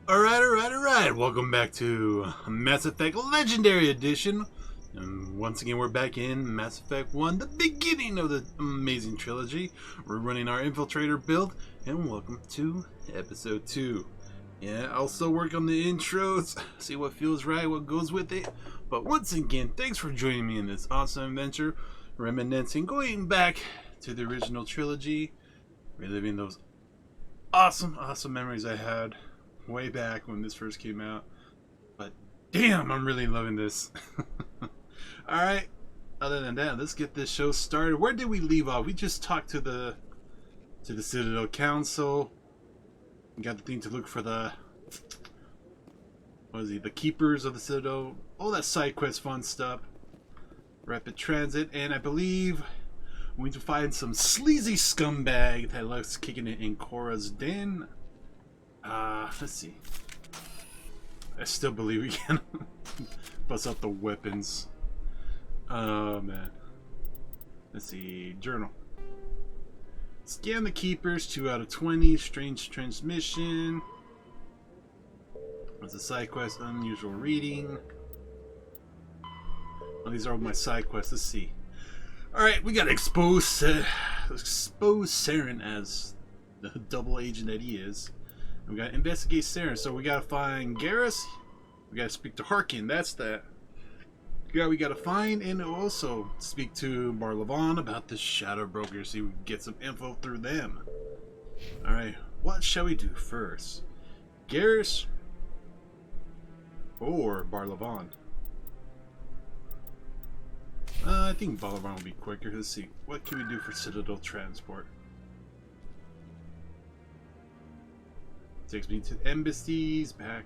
Alright. Welcome back to Mass Effect Legendary Edition. And once again, we're back in Mass Effect 1, the beginning of the amazing trilogy. We're running our Infiltrator build, and welcome to Episode 2. Yeah, I'll still work on the intros, see what feels right, what goes with it. But once again, thanks for joining me in this awesome adventure, reminiscing, going back to the original trilogy, reliving those awesome memories I had way back when this first came out. But damn, I'm really loving this. Alright, other than that, let's get this show started. Where did we leave off? We just talked to the Citadel Council. We got the thing to look for the the keepers of the Citadel. All that side quest fun stuff. Rapid transit, and I believe we need to find some sleazy scumbag that likes kicking it in Cora's den. Let's see. I still believe we can bust out the weapons. Oh man. Let's see. Journal. Scan the keepers. 2 out of 20. Strange transmission. That's a side quest. Unusual reading. Oh, these are all my side quests. Let's see. Alright, we gotta expose Saren as the double agent that he is. We gotta investigate Saren, so we gotta find Garrus. We gotta speak to Harkin. That's that. Yeah, we gotta find and also speak to Barlavon about the Shadow Brokers. See if we can get some info through them. Alright, what shall we do first? Garrus or Barlavon? I think Barlavon will be quicker. Let's see. What can we do for Citadel transport? Takes me to embassies, back.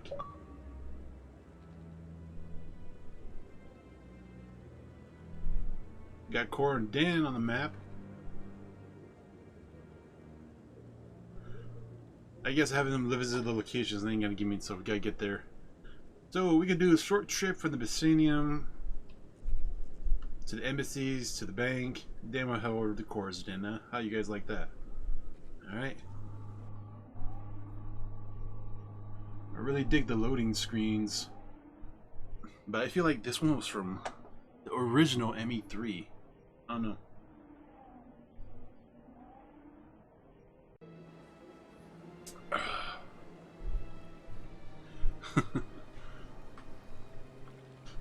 Got Cora and Dan on the map. I guess having them visit the locations ain't gonna give me, so we gotta get there. So we can do a short trip from the Basinium to the embassies, to the bank. Dan will head over to Cora's den. Huh? How you guys like that? Alright. I really dig the loading screens, but I feel like this one was from the original ME3. I don't know.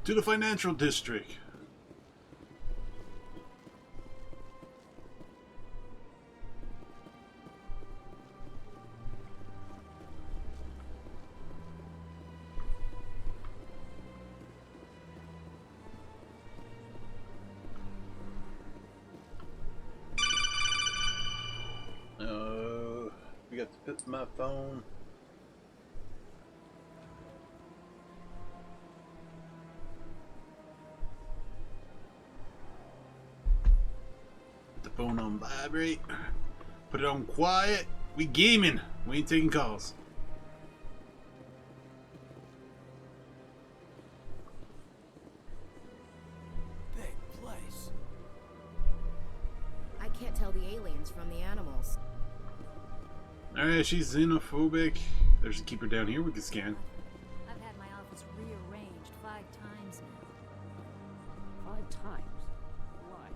To the financial district. We got to put my phone. Put the phone on vibrate. Put it on quiet. We gaming. We ain't taking calls. Big place. I can't tell the aliens from the animals. Alright, she's xenophobic. There's a keeper down here we can scan. I've had my office rearranged 5 times now. 5 times? Why?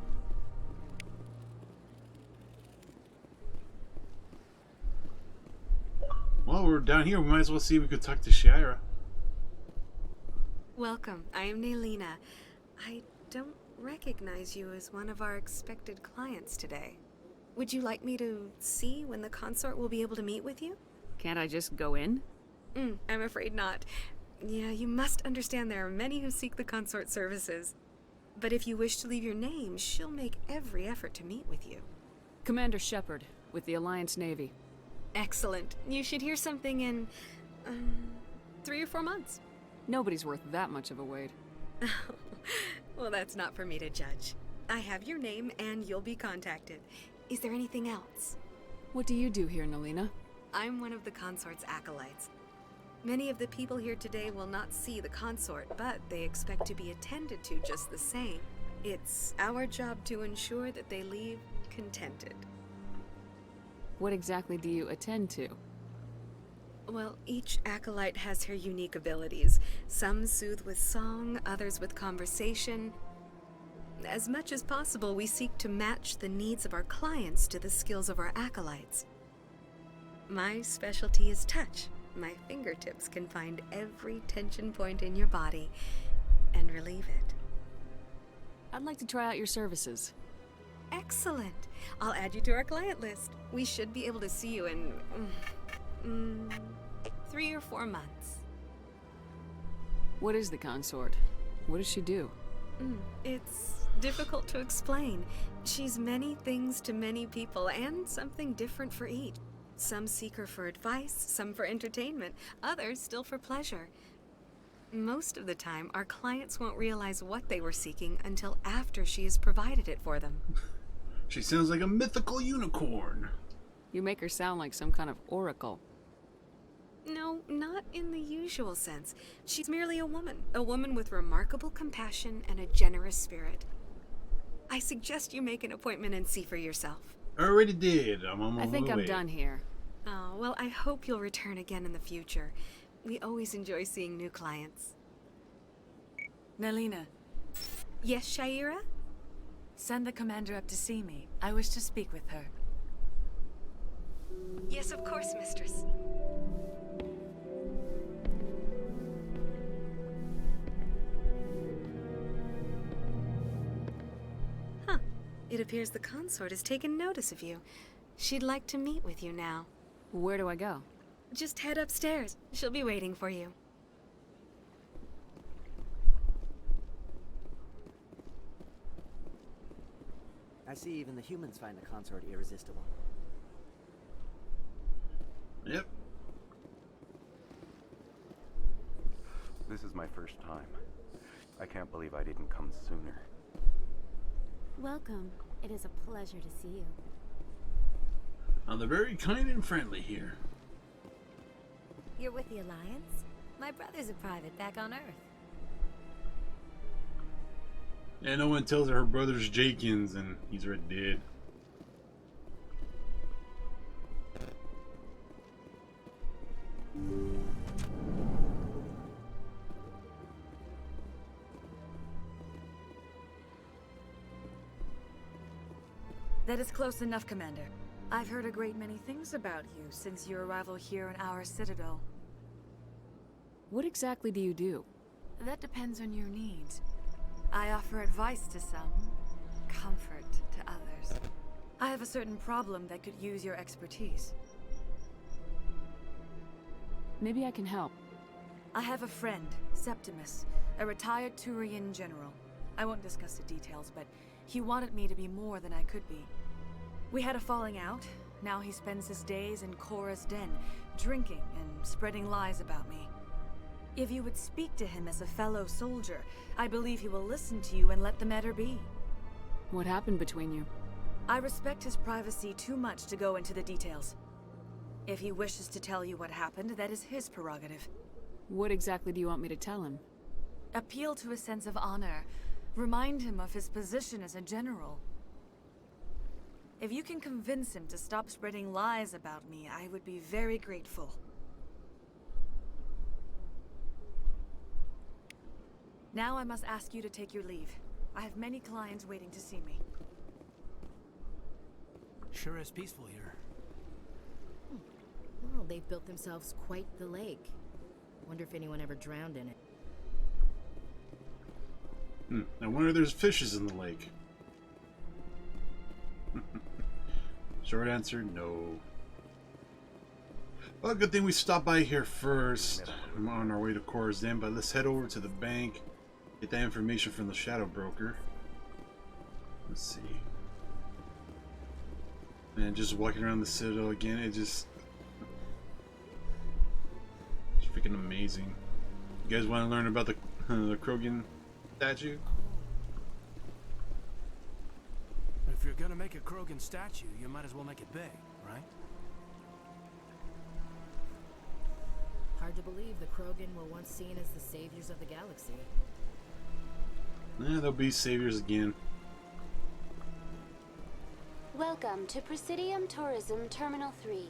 Well, we're down here. We might as well see if we could talk to Shira. Welcome, I am Naylina. I don't recognize you as one of our expected clients today. Would you like me to see when the consort will be able to meet with you? Can't I just go in? I'm afraid not. Yeah, you must understand there are many who seek the consort services. But if you wish to leave your name, she'll make every effort to meet with you. Commander Shepard, with the Alliance Navy. Excellent. You should hear something in 3 or 4 months. Nobody's worth that much of a wait. Well, that's not for me to judge. I have your name and you'll be contacted. Is there anything else? What do you do here, Naylina? I'm one of the consort's acolytes. Many of the people here today will not see the consort, but they expect to be attended to just the same. It's our job to ensure that they leave contented. What exactly do you attend to? Well, each acolyte has her unique abilities. Some soothe with song, others with conversation. As much as possible, we seek to match the needs of our clients to the skills of our acolytes. My specialty is touch. My fingertips can find every tension point in your body and relieve it. I'd like to try out your services. Excellent. I'll add you to our client list. We should be able to see you in 3 or 4 months. What is the consort? What does she do? It's difficult to explain. She's many things to many people, and something different for each. Some seek her for advice, some for entertainment, others still for pleasure. Most of the time, our clients won't realize what they were seeking until after she has provided it for them. She sounds like a mythical unicorn. You make her sound like some kind of oracle. No, not in the usual sense. She's merely a woman with remarkable compassion and a generous spirit. I suggest you make an appointment and see for yourself. I already did. I'm on my way. I think I'm done here. Oh, well, I hope you'll return again in the future. We always enjoy seeing new clients. Nelina, Yes, Shaira? send the commander up to see me. I wish to speak with her. Yes, of course, mistress. Huh. It appears the consort has taken notice of you. She'd like to meet with you now. Where do I go? Just head upstairs. She'll be waiting for you. I see even the humans find the consort irresistible. Yep. This is my first time. I can't believe I didn't come sooner. Welcome. It is a pleasure to see you. They're very kind and friendly here. You're with the Alliance? My brother's a private back on Earth. And no one tells her brother's Jakins and he's already dead. That is close enough, Commander. I've heard a great many things about you since your arrival here in our citadel. What exactly do you do? That depends on your needs. I offer advice to some, comfort to others. I have a certain problem that could use your expertise. Maybe I can help. I have a friend, Septimus, a retired Turian general. I won't discuss the details, but he wanted me to be more than I could be. We had a falling out. Now he spends his days in Korra's den, drinking and spreading lies about me. If you would speak to him as a fellow soldier, I believe he will listen to you and let the matter be. What happened between you? I respect his privacy too much to go into the details. If he wishes to tell you what happened, that is his prerogative. What exactly do you want me to tell him? Appeal to his sense of honor. Remind him of his position as a general. If you can convince him to stop spreading lies about me, I would be very grateful. Now I must ask you to take your leave. I have many clients waiting to see me. Sure is peaceful here. Well, they've built themselves quite the lake. Wonder if anyone ever drowned in it. I wonder if there's fishes in the lake. Short answer, no. Well, good thing we stopped by here first. I'm on our way to Korra's Den, but let's head over to the bank. Get that information from the shadow broker. Let's see. And just walking around the citadel again, it's freaking amazing. You guys want to learn about the Krogan statue? If you're gonna make a Krogan statue, you might as well make it big, right? Hard to believe the Krogan were once seen as the saviors of the galaxy. Yeah, they'll be saviors again. Welcome to Presidium Tourism Terminal 3.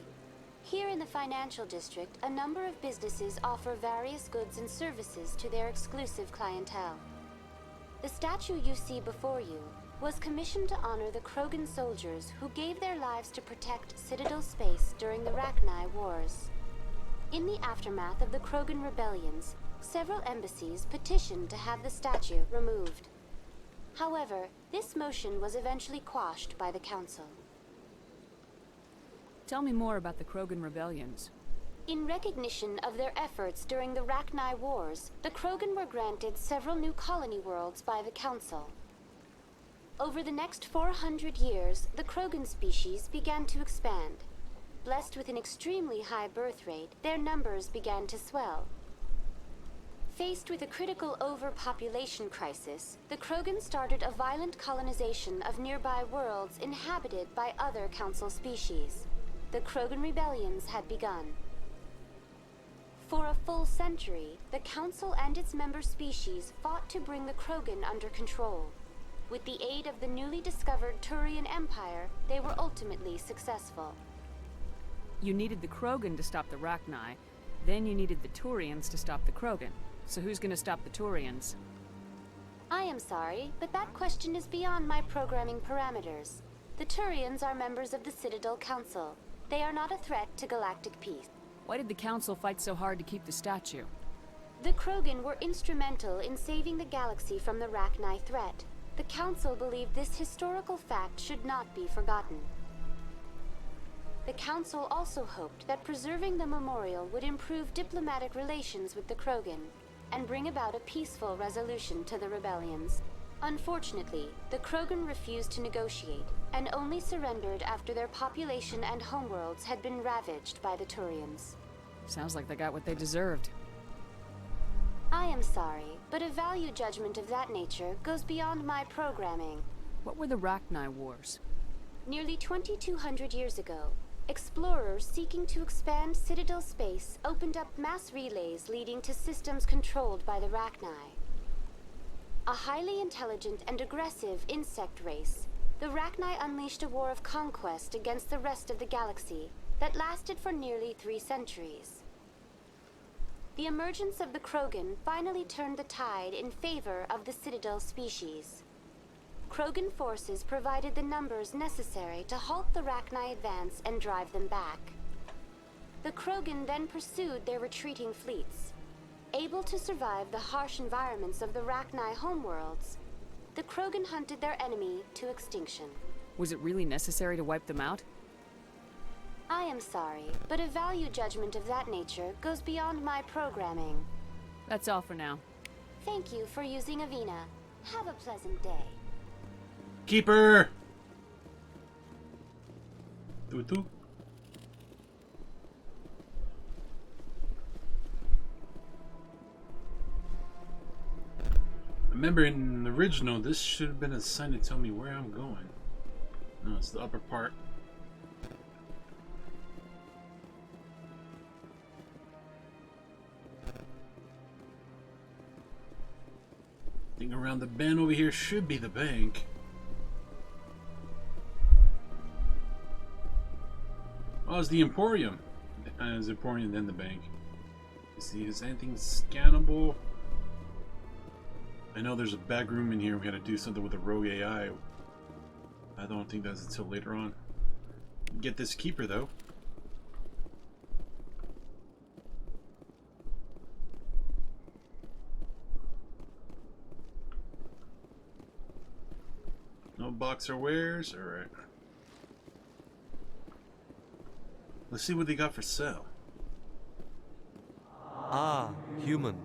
Here in the financial district, a number of businesses offer various goods and services to their exclusive clientele. The statue you see before you was commissioned to honor the Krogan soldiers who gave their lives to protect Citadel space during the Rachni Wars. In the aftermath of the Krogan rebellions, several embassies petitioned to have the statue removed. However, this motion was eventually quashed by the Council. Tell me more about the Krogan rebellions. In recognition of their efforts during the Rachni Wars, the Krogan were granted several new colony worlds by the Council. Over the next 400 years, the Krogan species began to expand. Blessed with an extremely high birth rate, their numbers began to swell. Faced with a critical overpopulation crisis, the Krogan started a violent colonization of nearby worlds inhabited by other Council species. The Krogan rebellions had begun. For a full century, the Council and its member species fought to bring the Krogan under control. With the aid of the newly discovered Turian Empire, they were ultimately successful. You needed the Krogan to stop the Rachni, then you needed the Turians to stop the Krogan. So who's gonna stop the Turians? I am sorry, but that question is beyond my programming parameters. The Turians are members of the Citadel Council. They are not a threat to galactic peace. Why did the Council fight so hard to keep the statue? The Krogan were instrumental in saving the galaxy from the Rachni threat. The Council believed this historical fact should not be forgotten. The Council also hoped that preserving the memorial would improve diplomatic relations with the Krogan and bring about a peaceful resolution to the rebellions. Unfortunately, the Krogan refused to negotiate and only surrendered after their population and homeworlds had been ravaged by the Turians. Sounds like they got what they deserved. I am sorry, but a value judgment of that nature goes beyond my programming. What were the Rachni Wars? Nearly 2,200 years ago, explorers seeking to expand Citadel space opened up mass relays leading to systems controlled by the Rachni. A highly intelligent and aggressive insect race, the Rachni unleashed a war of conquest against the rest of the galaxy that lasted for nearly 3 centuries. The emergence of the Krogan finally turned the tide in favor of the Citadel species. Krogan forces provided the numbers necessary to halt the Rachni advance and drive them back. The Krogan then pursued their retreating fleets. Able to survive the harsh environments of the Rachni homeworlds, the Krogan hunted their enemy to extinction. Was it really necessary to wipe them out? I am sorry, but a value judgment of that nature goes beyond my programming. That's all for now. Thank you for using Avina. Have a pleasant day. Keeper! Tutu? Remember in the original, this should have been a sign to tell me where I'm going. No, it's the upper part. I think around the bend over here should be the bank. Oh, it's the Emporium. It's the Emporium, then the bank. Let's see, is anything scannable? I know there's a back room in here. We gotta do something with the rogue AI. I don't think that's until later on. Get this keeper though. No boxer wares? Alright. Let's see what they got for sale. Ah, human.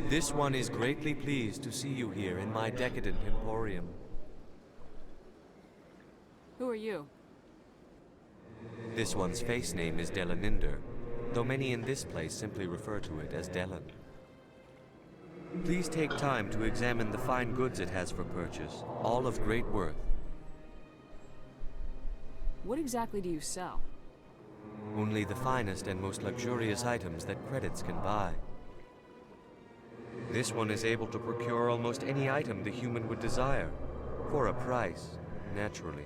This one is greatly pleased to see you here in my decadent emporium. Who are you? This one's face name is Delaninder, though many in this place simply refer to it as Delan. Please take time to examine the fine goods it has for purchase, all of great worth. What exactly do you sell? Only the finest and most luxurious items that credits can buy. This one is able to procure almost any item the human would desire, for a price, naturally.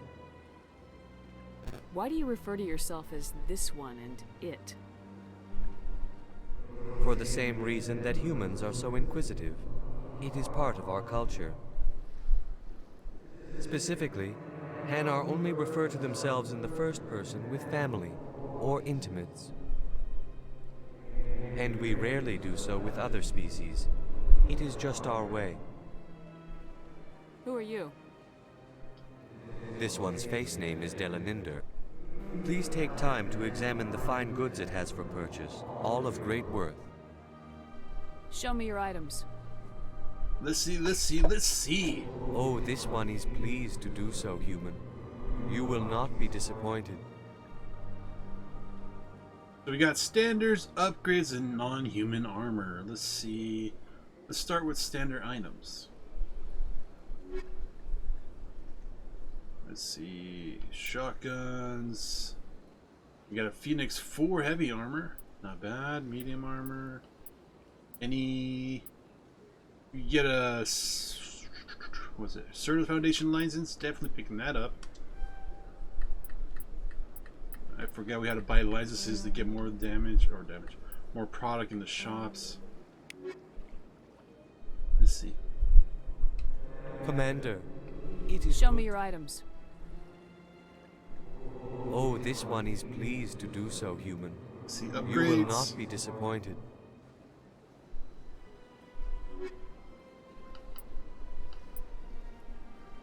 Why do you refer to yourself as this one and it? For the same reason that humans are so inquisitive. It is part of our culture. Specifically, Hanar only refer to themselves in the first person with family or intimates. And we rarely do so with other species. It is just our way. Who are you? This one's face name is Delaninder. Please take time to examine the fine goods it has for purchase, all of great worth. Show me your items. Let's see. Oh, this one is pleased to do so, human. You will not be disappointed. So we got standards, upgrades, and non-human armor. Let's see. Let's start with standard items. Let's see. Shotguns. We got a Phoenix 4 heavy armor. Not bad. Medium armor. You get a... what's it? Certain Foundation license. Definitely picking that up. I forgot we had to buy licenses to get more more product in the shops. Let's see. Commander, it is... Show me your items. Oh, this one is pleased to do so, human. See, upgrades. You will not be disappointed.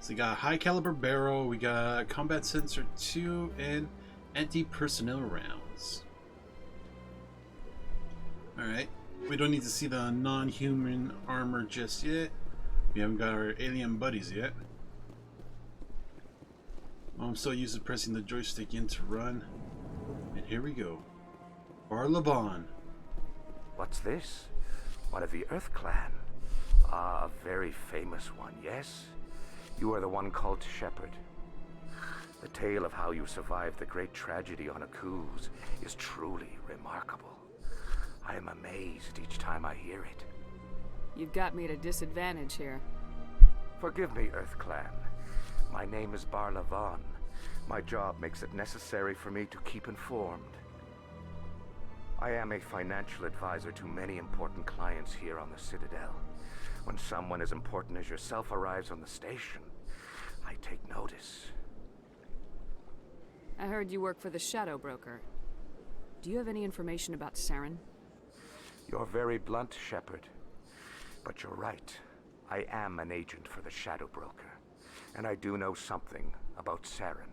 So we got a high caliber barrel, we got combat sensor 2, and anti-personnel rounds. Alright, we don't need to see the non-human armor just yet. We haven't got our alien buddies yet. I'm so used to pressing the joystick in to run. And here we go. Barlaban. What's this? One of the Earth Clan. Ah, a very famous one, yes? You are the one called Shepard. The tale of how you survived the great tragedy on Akuz is truly remarkable. I am amazed each time I hear it. You've got me at a disadvantage here. Forgive me, Earth Clan. My name is Barlavan. My job makes it necessary for me to keep informed. I am a financial advisor to many important clients here on the Citadel. When someone as important as yourself arrives on the station, I take notice. I heard you work for the Shadow Broker. Do you have any information about Saren? You're very blunt, Shepard. But you're right. I am an agent for the Shadow Broker. And I do know something about Saren.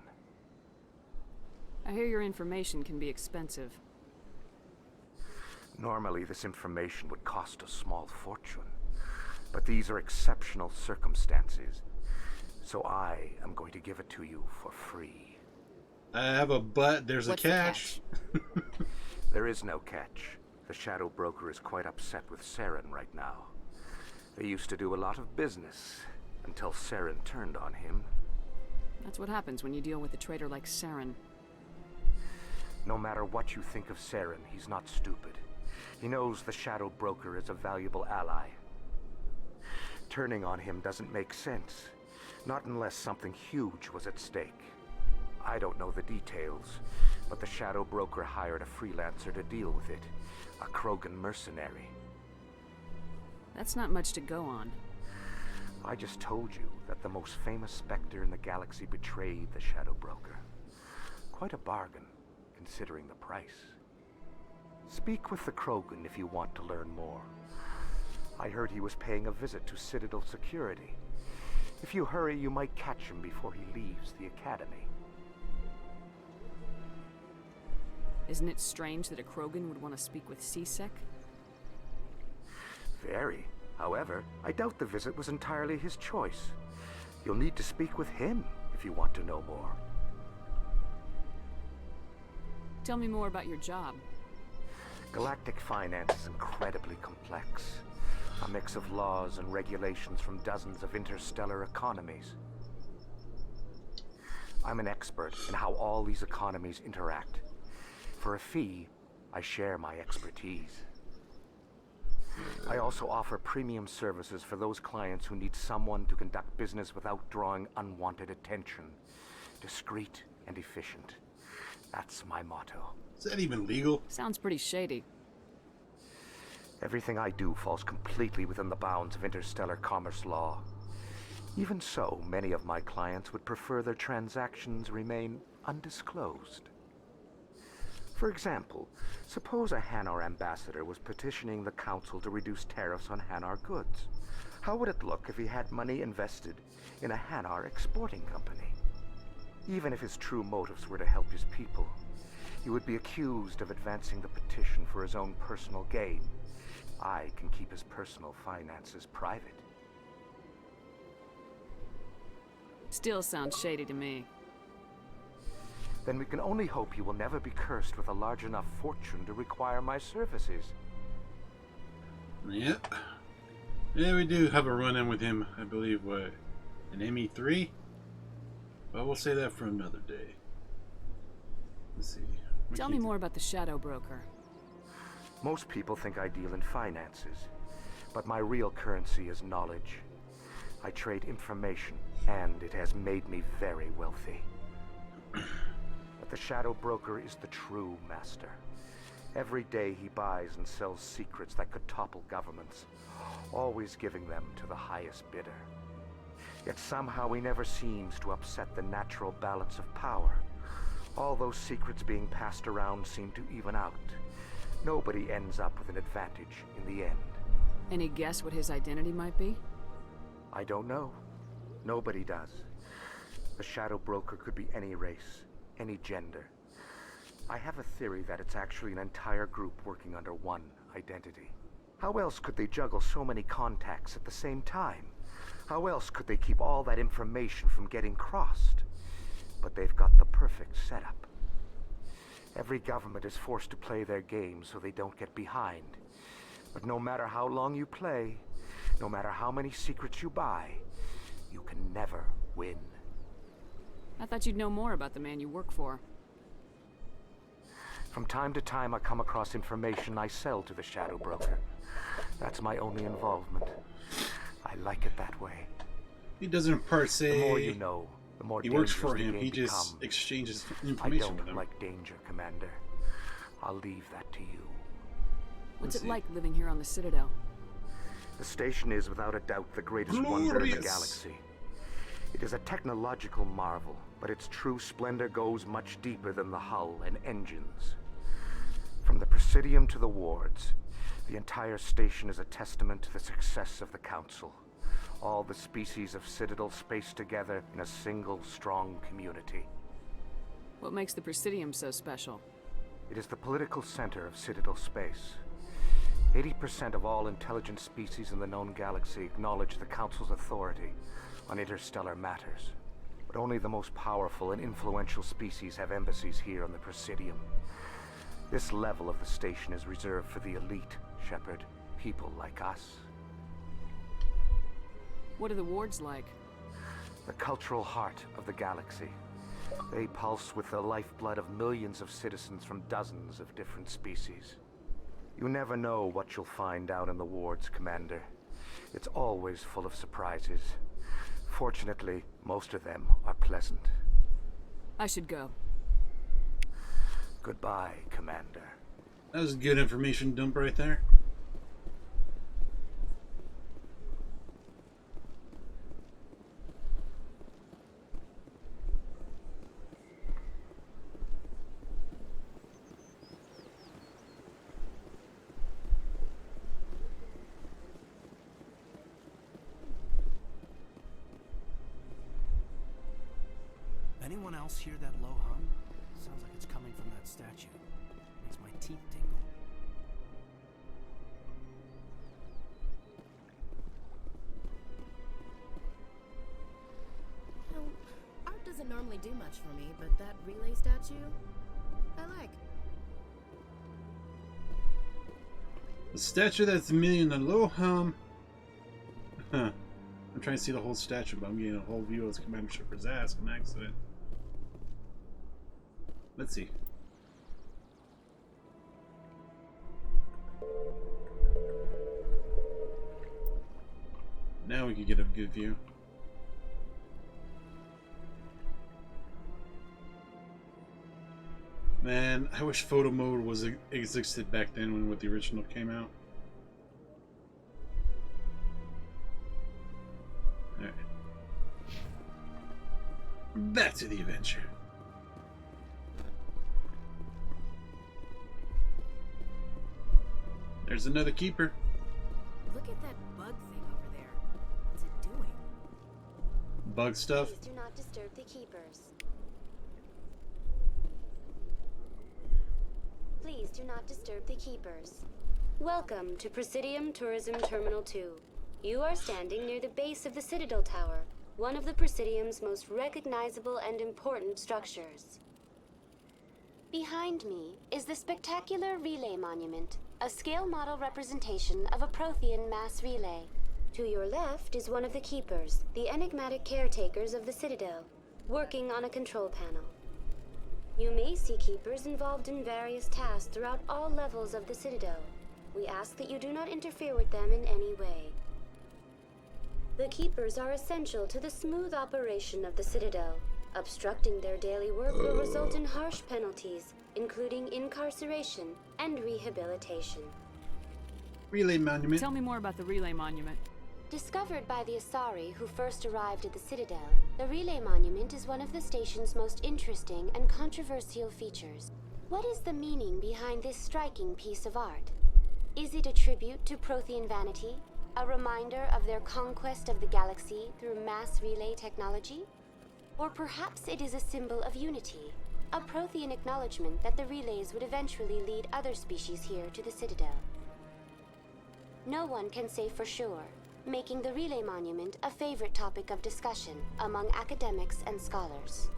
I hear your information can be expensive. Normally, this information would cost a small fortune. But these are exceptional circumstances. So I am going to give it to you for free. I have a but, there's What's a catch. There is no catch. The Shadow Broker is quite upset with Saren right now. They used to do a lot of business until Saren turned on him. That's what happens when you deal with a traitor like Saren. No matter what you think of Saren, he's not stupid. He knows the Shadow Broker is a valuable ally. Turning on him doesn't make sense. Not unless something huge was at stake. I don't know the details, but the Shadow Broker hired a freelancer to deal with it. A Krogan mercenary. That's not much to go on. I just told you that the most famous Spectre in the galaxy betrayed the Shadow Broker. Quite a bargain, considering the price. Speak with the Krogan if you want to learn more. I heard he was paying a visit to Citadel security. If you hurry, you might catch him before he leaves the Academy. Isn't it strange that a Krogan would want to speak with C-Sec? Very. However, I doubt the visit was entirely his choice. You'll need to speak with him if you want to know more. Tell me more about your job. Galactic finance is incredibly complex. A mix of laws and regulations from dozens of interstellar economies. I'm an expert in how all these economies interact. For a fee, I share my expertise. I also offer premium services for those clients who need someone to conduct business without drawing unwanted attention. Discreet and efficient. That's my motto. Is that even legal? Sounds pretty shady. Everything I do falls completely within the bounds of interstellar commerce law. Even so, many of my clients would prefer their transactions remain undisclosed. For example, suppose a Hanar ambassador was petitioning the council to reduce tariffs on Hanar goods. How would it look if he had money invested in a Hanar exporting company? Even if his true motives were to help his people, he would be accused of advancing the petition for his own personal gain. I can keep his personal finances private. Still sounds shady to me. Then we can only hope he will never be cursed with a large enough fortune to require my services. Yep. Yeah, we do have a run-in with him, I believe, what, an ME3? But we'll say that for another day. Let's see. Tell me more about the Shadow Broker. Most people think I deal in finances, but my real currency is knowledge. I trade information, and it has made me very wealthy. But the Shadow Broker is the true master. Every day he buys and sells secrets that could topple governments, always giving them to the highest bidder. Yet somehow he never seems to upset the natural balance of power. All those secrets being passed around seem to even out. Nobody ends up with an advantage in the end. Any guess what his identity might be? I don't know. Nobody does. The Shadow Broker could be any race, any gender. I have a theory that it's actually an entire group working under one identity. How else could they juggle so many contacts at the same time? How else could they keep all that information from getting crossed? But they've got the perfect setup. Every government is forced to play their game so they don't get behind. But no matter how long you play, no matter how many secrets you buy, you can never win. I thought you'd know more about the man you work for. From time to time, I come across information I sell to the Shadow Broker. That's my only involvement. I like it that way. He doesn't per se. The more you know, the more he works dangerous for the him. game He just becomes. exchanges I information with don't him. like danger, Commander. I'll leave that to you. What's it like living here on the Citadel? The station is without a doubt the greatest wonder in the galaxy. It is a technological marvel, but its true splendor goes much deeper than the hull and engines. From the Presidium to the wards, the entire station is a testament to the success of the Council. All the species of Citadel spaced together in a single, strong community. What makes the Presidium so special? It is the political center of Citadel space. 80% of all intelligent species in the known galaxy acknowledge the Council's authority on interstellar matters. But only the most powerful and influential species have embassies here on the Presidium. This level of the station is reserved for the elite, Shepard. People like us. What are the wards like? The cultural heart of the galaxy. They pulse with the lifeblood of millions of citizens from dozens of different species. You never know what you'll find out in the wards, Commander. It's always full of surprises. Fortunately, most of them are pleasant. I should go. Goodbye, Commander. That was good information dump right there. Anyone else hear that low hum? Sounds like it's coming from that statue. Makes my teeth tingle. You know, art doesn't normally do much for me, but that relay statue, I like. The statue that's emitting the low hum. Huh. I'm trying to see the whole statue, but I'm getting a whole view of Commander Shepard's ass on accident. Let's see. Now we can get a good view. Man, I wish photo mode was existed back then when the original came out. Alright. Back to the adventure. There's another keeper. Look at that bug thing over there. What's it doing? Bug stuff. Please do not disturb the keepers. Please do not disturb the keepers. Welcome to Presidium Tourism Terminal 2. You are standing near the base of the Citadel Tower, one of the Presidium's most recognizable and important structures. Behind me is the spectacular Relay Monument, a scale model representation of a Prothean mass relay. To your left is one of the keepers, the enigmatic caretakers of the Citadel, working on a control panel. You may see keepers involved in various tasks throughout all levels of the Citadel. We ask that you do not interfere with them in any way. The keepers are essential to the smooth operation of the Citadel. Obstructing their daily work will result in harsh penalties, including incarceration and rehabilitation. Relay Monument. Tell me more about the Relay Monument. Discovered by the Asari who first arrived at the Citadel, the Relay Monument is one of the station's most interesting and controversial features. What is the meaning behind this striking piece of art? Is it a tribute to Prothean vanity? A reminder of their conquest of the galaxy through mass relay technology? Or perhaps it is a symbol of unity, a Prothean acknowledgement that the relays would eventually lead other species here to the Citadel. No one can say for sure, making the Relay Monument a favorite topic of discussion among academics and scholars.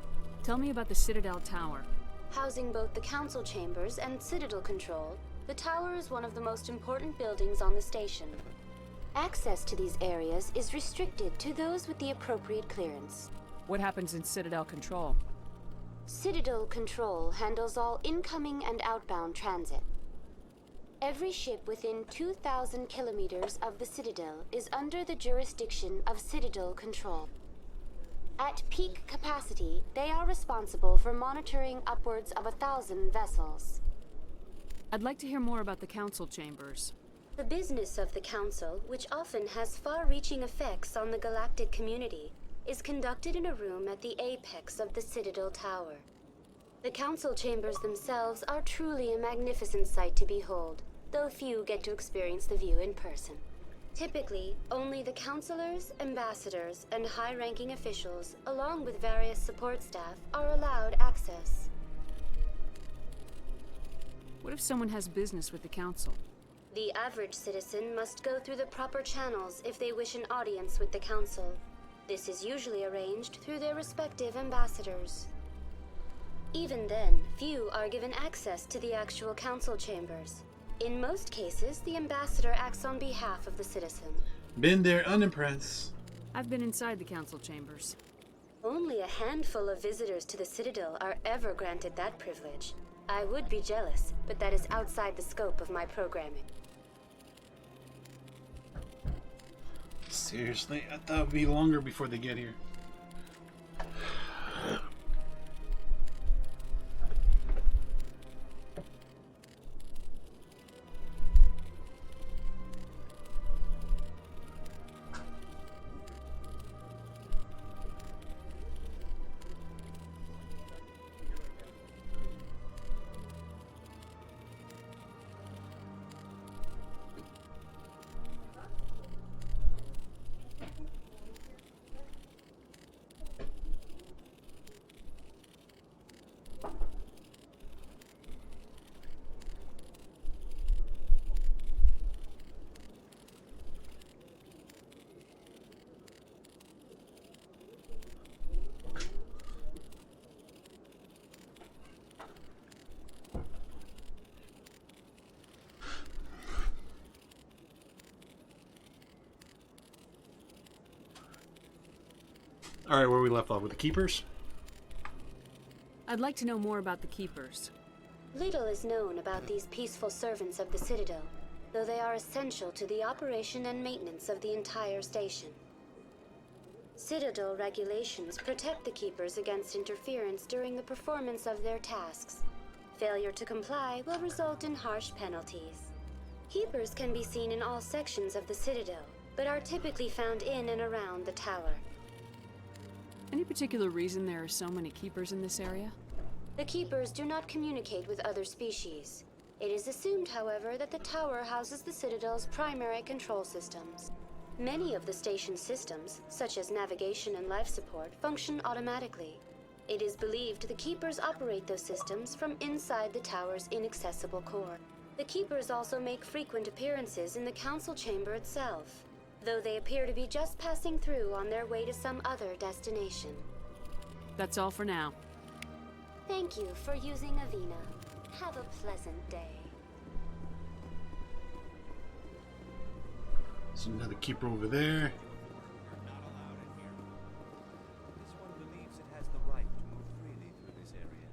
Tell me about the Citadel Tower. Housing both the council chambers and Citadel control, the tower is one of the most important buildings on the station. Access to these areas is restricted to those with the appropriate clearance. What happens in Citadel Control? Citadel Control handles all incoming and outbound transit. Every ship within 2,000 kilometers of the Citadel is under the jurisdiction of Citadel Control. At peak capacity, they are responsible for monitoring upwards of 1,000 vessels. I'd like to hear more about the council chambers. The business of the Council, which often has far-reaching effects on the galactic community, is conducted in a room at the apex of the Citadel Tower. The Council chambers themselves are truly a magnificent sight to behold, though few get to experience the view in person. Typically, only the councilors, ambassadors, and high-ranking officials, along with various support staff, are allowed access. What if someone has business with the council? The average citizen must go through the proper channels if they wish an audience with the council. This is usually arranged through their respective ambassadors. Even then, few are given access to the actual council chambers. In most cases, the ambassador acts on behalf of the citizen. Been there, unimpressed. I've been inside the council chambers. Only a handful of visitors to the Citadel are ever granted that privilege. I would be jealous, but that is outside the scope of my programming. Seriously, I thought it would be longer before they get here. Alright, where we left off with the keepers? I'd like to know more about the keepers. Little is known about these peaceful servants of the Citadel, though they are essential to the operation and maintenance of the entire station. Citadel regulations protect the keepers against interference during the performance of their tasks. Failure to comply will result in harsh penalties. Keepers can be seen in all sections of the Citadel, but are typically found in and around the tower. Any particular reason there are so many keepers in this area? The Keepers do not communicate with other species. It is assumed, however, that the tower houses the Citadel's primary control systems. Many of the station's systems, such as navigation and life support, function automatically. It is believed the Keepers operate those systems from inside the tower's inaccessible core. The Keepers also make frequent appearances in the Council Chamber itself, though they appear to be just passing through on their way to some other destination. That's all for now. Thank you for using Avina. Have a pleasant day. There's another keeper over there. Not allowed in here. This one believes it has the right to move freely through this area.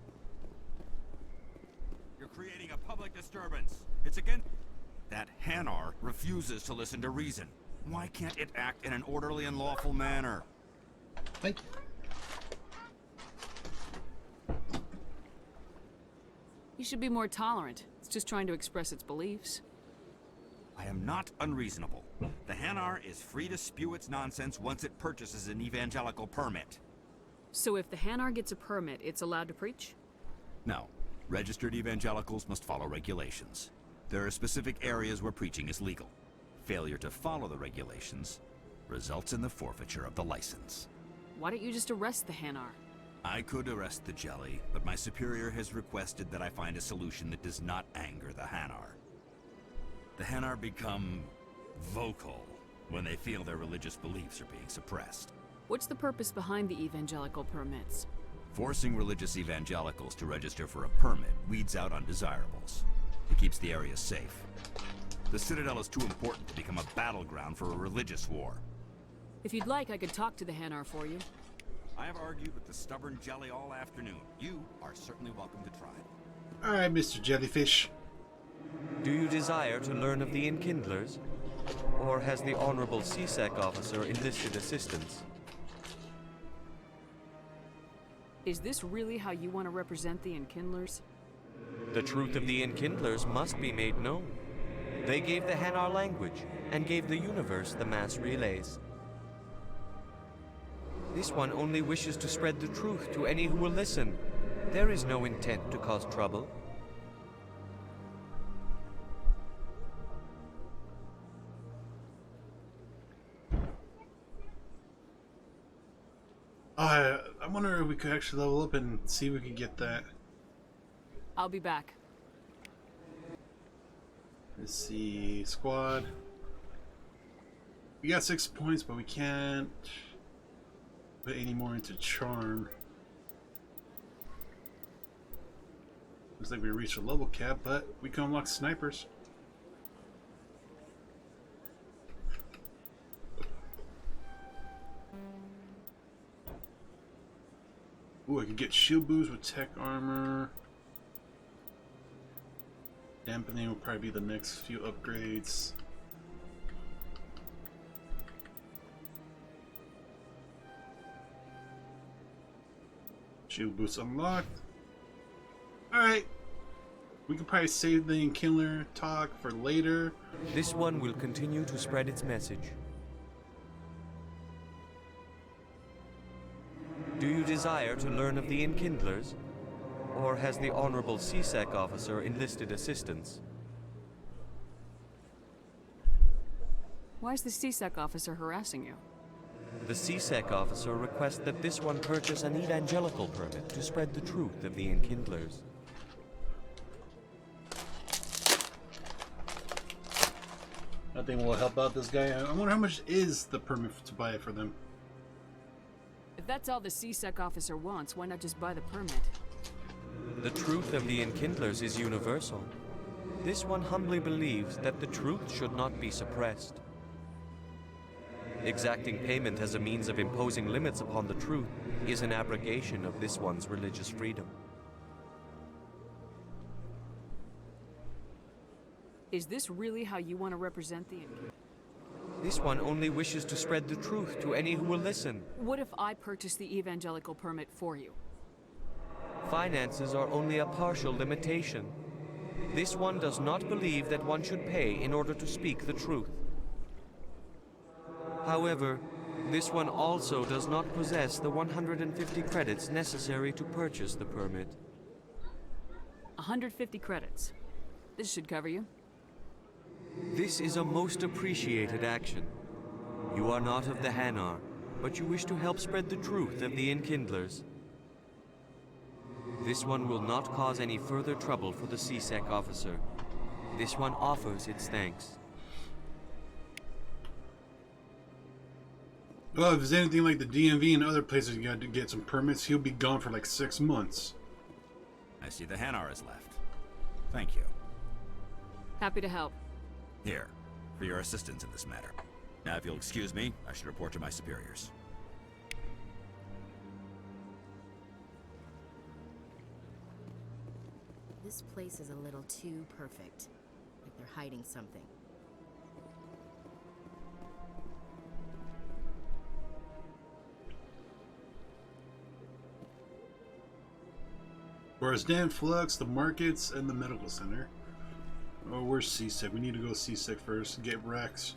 You're creating a public disturbance. It's against... That Hanar refuses to listen to reason. Why can't it act in an orderly and lawful manner? Thank you. You should be more tolerant. It's just trying to express its beliefs. I am not unreasonable. The Hanar is free to spew its nonsense once it purchases an evangelical permit. So if the Hanar gets a permit, it's allowed to preach? No. Registered evangelicals must follow regulations. There are specific areas where preaching is legal. Failure to follow the regulations results in the forfeiture of the license. Why don't you just arrest the Hanar? I could arrest the jelly, but my superior has requested that I find a solution that does not anger the Hanar. The Hanar become vocal when they feel their religious beliefs are being suppressed. What's the purpose behind the evangelical permits? Forcing religious evangelicals to register for a permit weeds out undesirables. It keeps the area safe. The Citadel is too important to become a battleground for a religious war. If you'd like, I could talk to the Hanar for you. I have argued with the stubborn jelly all afternoon. You are certainly welcome to try. Alright, Mr. Jellyfish. Do you desire to learn of the Enkindlers? Or has the Honorable CSEC officer enlisted assistance? Is this really how you want to represent the Enkindlers? The truth of the Enkindlers must be made known. They gave the Hanar language, and gave the universe the mass relays. This one only wishes to spread the truth to any who will listen. There is no intent to cause trouble. I wonder if we could actually level up and see if we could get that. I'll be back. Let's see, squad. We got 6 points, but we can't put any more into charm. Looks like we reached a level cap, but we can unlock snipers. Ooh, I could get shield boost with tech armor. Dampening will probably be the next few upgrades. Shield boost unlocked. Alright. We could probably save the Enkindler talk for later. This one will continue to spread its message. Do you desire to learn of the Enkindlers? Or has the Honorable CSEC officer enlisted assistance? Why is the CSEC officer harassing you? The CSEC officer requests that this one purchase an evangelical permit to spread the truth of the Enkindlers. I think we'll help out this guy. I wonder how much is the permit to buy it for them. If that's all the CSEC officer wants, why not just buy the permit? The truth of the Enkindlers is universal. This one humbly believes that the truth should not be suppressed. Exacting payment as a means of imposing limits upon the truth is an abrogation of this one's religious freedom. Is this really how you want to represent the Enkindlers? This one only wishes to spread the truth to any who will listen. What if I purchase the evangelical permit for you? finances are only a partial limitation. This one does not believe that one should pay in order to speak the truth. However, this one also does not possess the 150 credits necessary to purchase the permit. 150 credits. This should cover you. This is a most appreciated action. You are not of the Hanar, but you wish to help spread the truth of the Enkindlers. This one will not cause any further trouble for the CSEC officer. This one offers its thanks. Well, if it's anything like the DMV and other places you got to get some permits, he'll be gone for like 6 months. I see the Hanar is left. Thank you. Happy to help. Here, for your assistance in this matter. Now, if you'll excuse me, I should report to my superiors. This place is a little too perfect. Like they're hiding something. Whereas Dan Flux, the markets, and the medical center. Oh, where's CSEC? We need to go CSEC first. Get Rex.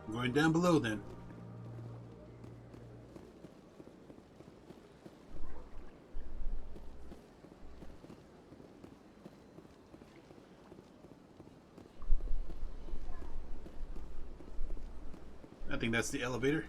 I'm going down below then. I think that's the elevator.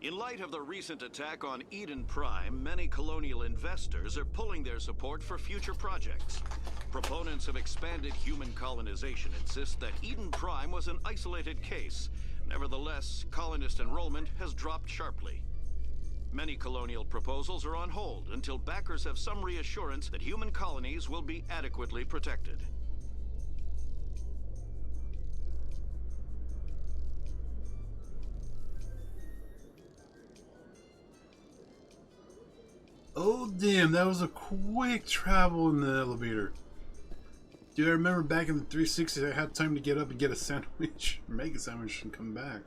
In light of the recent attack on Eden Prime, many colonial investors are pulling their support for future projects. Proponents of expanded human colonization insist that Eden Prime was an isolated case. Nevertheless, colonist enrollment has dropped sharply. Many colonial proposals are on hold until backers have some reassurance that human colonies will be adequately protected. Oh damn, that was a quick travel in the elevator. Dude, I remember back in the 360s I had time to get up and get a sandwich, make a sandwich and come back.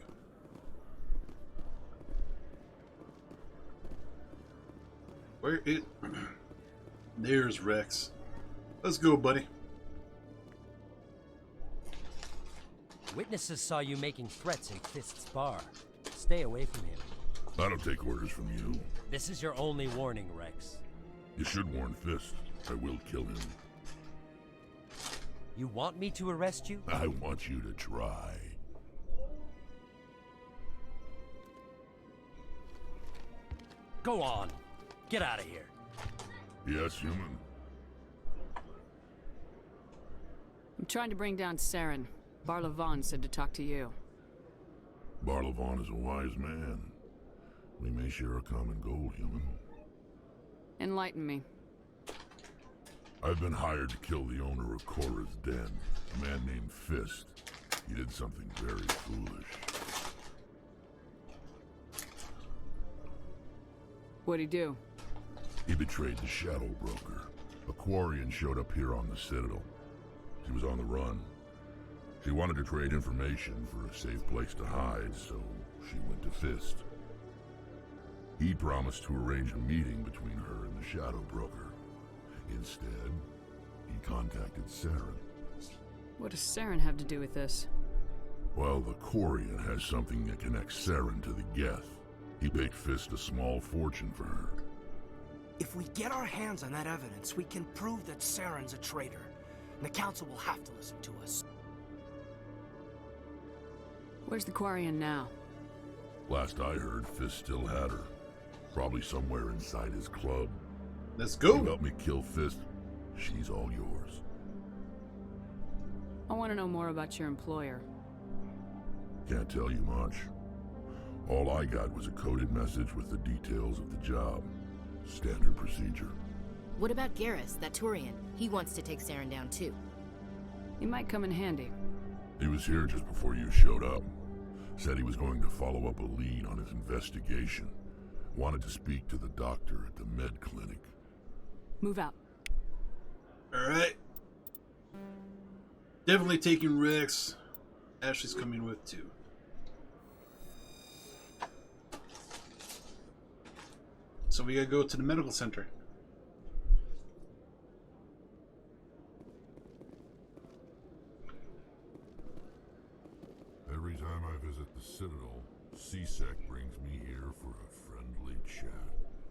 Where it? There's Rex. Let's go, buddy. Witnesses saw you making threats in Fist's bar. Stay away from him. I don't take orders from you. This is your only warning, Rex. You should warn Fist. I will kill him. You want me to arrest you? I want you to try. Go on. Get out of here. Yes, human. I'm trying to bring down Saren. Barlavon said to talk to you. Barlavon is a wise man. We may share a common goal, human. Enlighten me. I've been hired to kill the owner of Korra's Den, a man named Fist. He did something very foolish. What'd he do? He betrayed the Shadow Broker. A Quarian showed up here on the Citadel. She was on the run. She wanted to trade information for a safe place to hide, so she went to Fist. He promised to arrange a meeting between her and the Shadow Broker. Instead, he contacted Saren. What does Saren have to do with this? Well, the Quarian has something that connects Saren to the Geth. He paid Fist a small fortune for her. If we get our hands on that evidence, we can prove that Saren's a traitor. And the Council will have to listen to us. Where's the Quarian now? Last I heard, Fist still had her. Probably somewhere inside his club. Let's go. You help me kill Fist, she's all yours. I want to know more about your employer. Can't tell you much. All I got was a coded message with the details of the job. Standard procedure. What about Garrus, that Turian? He wants to take Saren down too. He might come in handy. He was here just before you showed up. Said he was going to follow up a lead on his investigation. Wanted to speak to the doctor at the med clinic. Move out. Alright. Definitely taking risks. Ashley's coming with too. So we gotta go to the medical center. Every time I visit the Citadel, C-Sec brings me here for a friendly chat.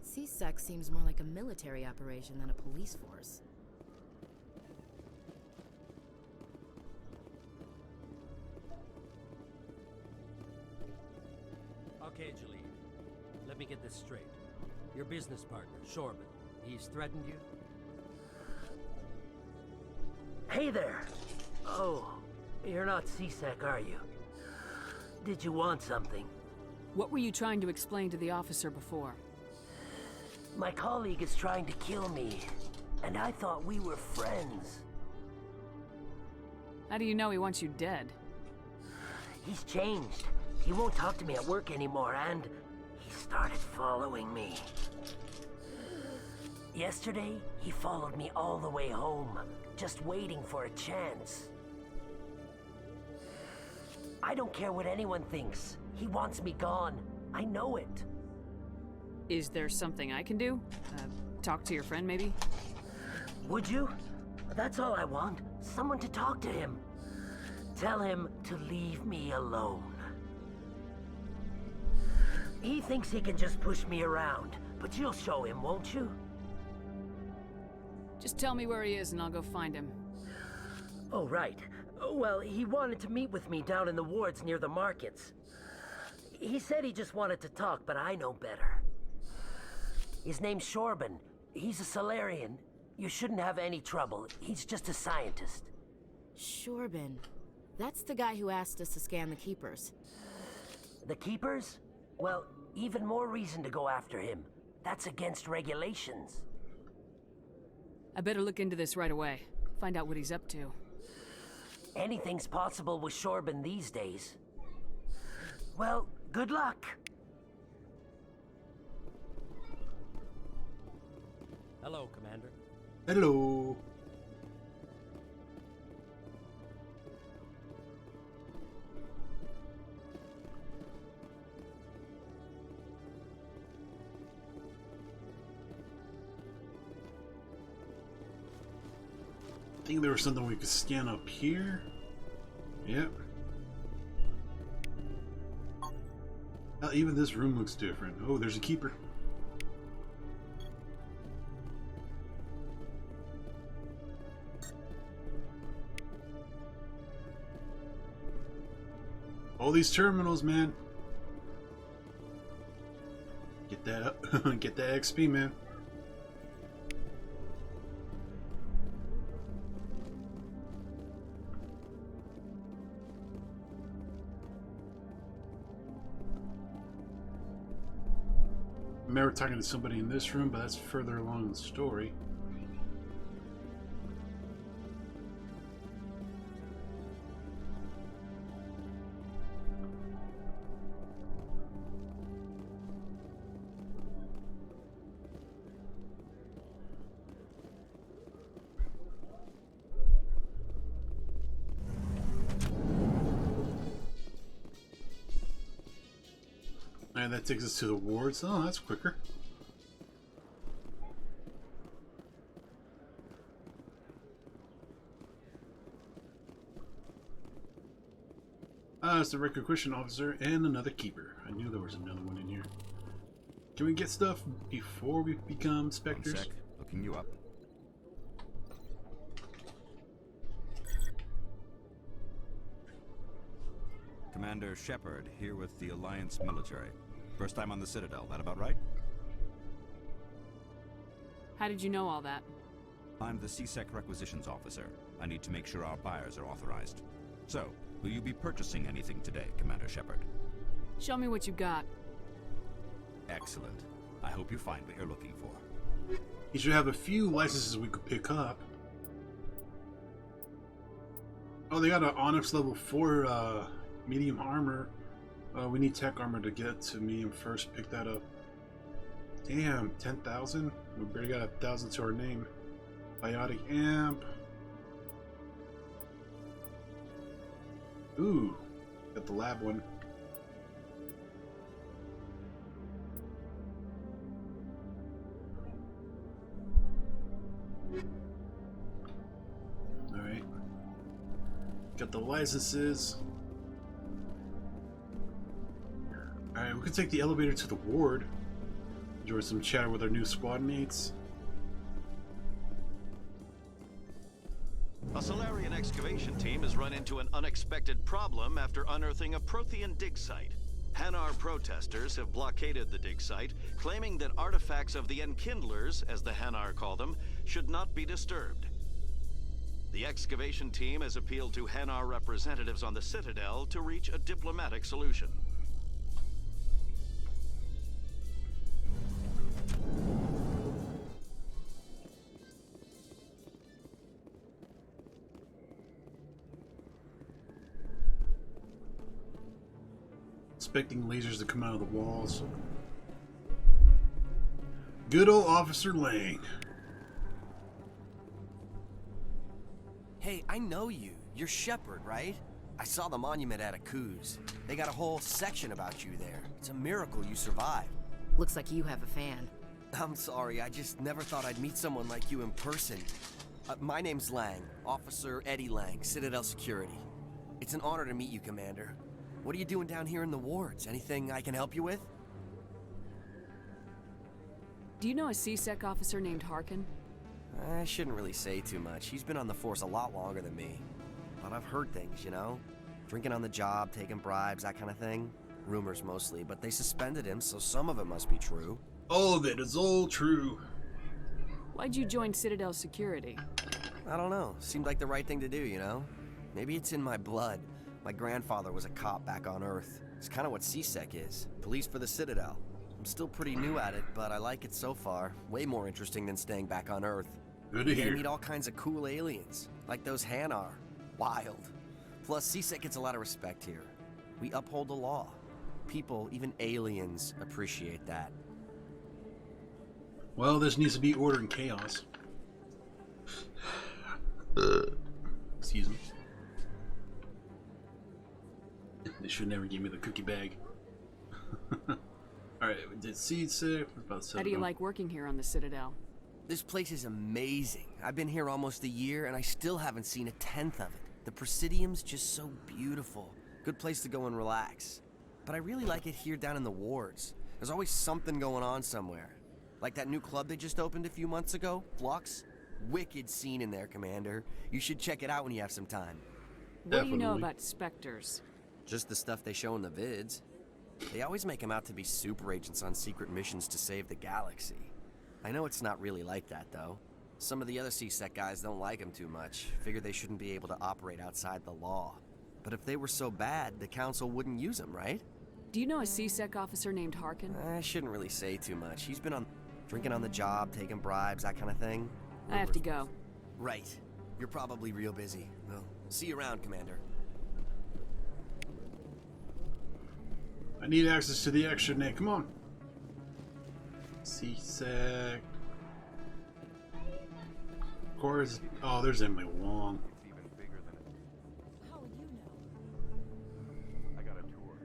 C-Sec seems more like a military operation than a police force. Okay, Jalene. Let me get this straight. Your business partner, Shorban, he's threatened you? Hey there! Oh, you're not C-Sec, are you? Did you want something? What were you trying to explain to the officer before? My colleague is trying to kill me, and I thought we were friends. How do you know he wants you dead? He's changed. He won't talk to me at work anymore, and he started following me. Yesterday, he followed me all the way home, just waiting for a chance. I don't care what anyone thinks. He wants me gone. I know it. Is there something I can do? Talk to your friend, maybe? Would you? That's all I want. Someone to talk to him. Tell him to leave me alone. He thinks he can just push me around, but you'll show him, won't you? Just tell me where he is and I'll go find him. Oh, right. Well, he wanted to meet with me down in the wards near the markets. He said he just wanted to talk, but I know better. His name's Shorban. He's a Solarian. You shouldn't have any trouble. He's just a scientist. Shorban. That's the guy who asked us to scan the Keepers. The Keepers? Well, even more reason to go after him. That's against regulations. I better look into this right away. Find out what he's up to. Anything's possible with Shorban these days. Well, good luck. Hello, Commander. Hello. I think there was something we could scan up here. Yep. Even this room looks different. Oh, there's a keeper. All these terminals, man. Get that up. Get that XP, man. I remember talking to somebody in this room, but that's further along in the story. And that takes us to the wards. Oh, that's quicker. Ah, it's the requisition officer and another keeper. I knew there was another one in here. Can we get stuff before we become specters? 1 sec. Looking you up. Commander Shepard, here with the Alliance military. First time on the Citadel, that about right? How did you know all that? I'm the C-Sec requisitions officer. I need to make sure our buyers are authorized. So, will you be purchasing anything today, Commander Shepard? Show me what you got. Excellent. I hope you find what you're looking for. He should have a few licenses we could pick up. Oh, they got an Onyx level 4 medium armor. We need tech armor to get to medium first. Pick that up. Damn, 10,000? We barely got 1,000 to our name. Biotic amp. Ooh, got the lab one. Alright. Got the licenses. Alright, we could take the elevator to the ward. Enjoy some chatter with our new squad mates. A Solarian excavation team has run into an unexpected problem after unearthing a Prothean dig site. Hanar protesters have blockaded the dig site, claiming that artifacts of the Enkindlers, as the Hanar call them, should not be disturbed. The excavation team has appealed to Hanar representatives on the Citadel to reach a diplomatic solution. Expecting lasers to come out of the walls. Good old Officer Lang. Hey, I know you. You're Shepard, right? I saw the monument at Akuz. They got a whole section about you there. It's a miracle you survived. Looks like you have a fan. I'm sorry, I just never thought I'd meet someone like you in person. My name's Lang, Officer Eddie Lang, Citadel Security. It's an honor to meet you, Commander. What are you doing down here in the wards? Anything I can help you with? Do you know a C-Sec officer named Harkin? I shouldn't really say too much. He's been on the force a lot longer than me. But I've heard things, you know? Drinking on the job, taking bribes, that kind of thing. Rumors mostly, but they suspended him, so some of it must be true. All of it is all true. Why'd you join Citadel Security? I don't know. Seemed like the right thing to do, you know? Maybe it's in my blood. My grandfather was a cop back on Earth. It's kind of what C-Sec is. Police for the Citadel. I'm still pretty new at it, but I like it so far. Way more interesting than staying back on Earth. Good to hear. You meet all kinds of cool aliens, like those Hanar. Wild. Plus, C-Sec gets a lot of respect here. We uphold the law. People, even aliens, appreciate that. Well, this needs to be order and chaos. Excuse me. They should never give me the cookie bag. Alright, we did seed sick. How do you like working here on the Citadel? This place is amazing. I've been here almost a year and I still haven't seen a tenth of it. The Presidium's just so beautiful. Good place to go and relax. But I really like it here down in the wards. There's always something going on somewhere. Like that new club they just opened a few months ago, Flux. Wicked scene in there, Commander. You should check it out when you have some time. What do you know about Spectres? Just the stuff they show in the vids. They always make them out to be super agents on secret missions to save the galaxy. I know it's not really like that, though. Some of the other C-Sec guys don't like them too much. Figure they shouldn't be able to operate outside the law. But if they were so bad, the Council wouldn't use them, right? Do you know a C-Sec officer named Harkin? I shouldn't really say too much. He's been drinking on the job, taking bribes, that kind of thing. I have to go. Right. You're probably real busy. Well, see you around, Commander. I need access to the extra net. Come on. C-Sec. Of course. Oh, there's Emily Wong. How would you know? I got a tour.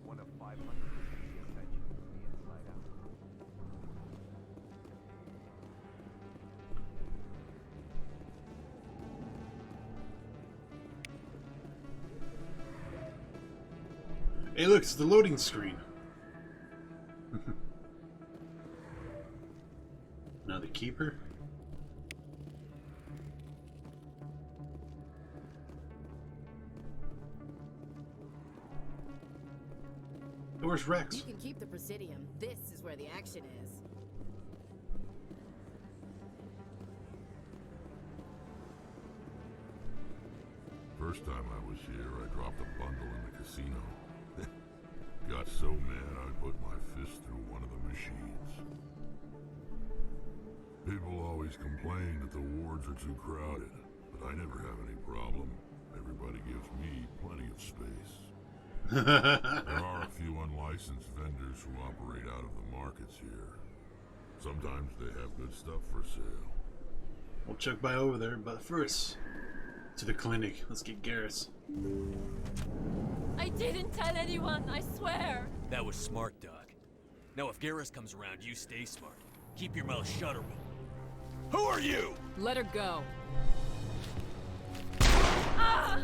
One of 500 sections from the inside out. Hey, look, it's the loading screen. Now the keeper. Where's Rex? You can keep the Presidium. This is where the action is. First time I was here, I dropped a bundle in the casino. Got so mad I put my fist through one of the machines. People always complain that the wards are too crowded, but I never have any problem. Everybody gives me plenty of space. There are a few unlicensed vendors who operate out of the markets here. Sometimes they have good stuff for sale. We'll check by over there, but first, to the clinic. Let's get Garrus. I didn't tell anyone, I swear. That was smart, Doc. Now if Garrus comes around, you stay smart. Keep your mouth shut or we'll... Who are you? Let her go. Ah!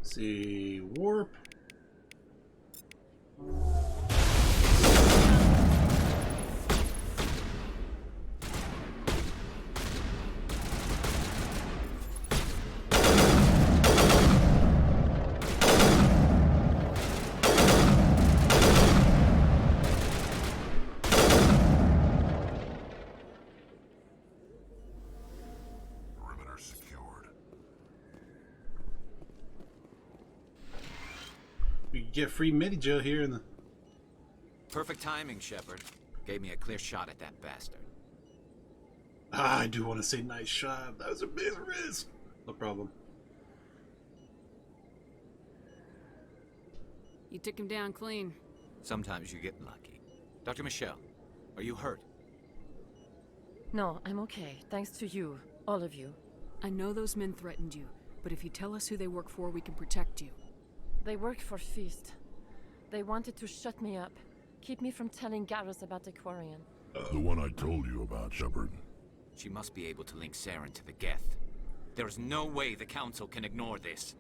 See, warp. Perimeter secured. We can get free medi-gel here in the... Perfect timing, Shepard. Gave me a clear shot at that bastard. Ah, I do want to say nice shot. That was a big risk. No problem. You took him down clean. Sometimes you get lucky. Dr. Michelle, are you hurt? No, I'm okay. Thanks to you. All of you. I know those men threatened you, but if you tell us who they work for, we can protect you. They work for Feast. They wanted to shut me up. Keep me from telling Garrus about the Quarian. The one I told you about, Shepard. She must be able to link Saren to the Geth. There is no way the Council can ignore this.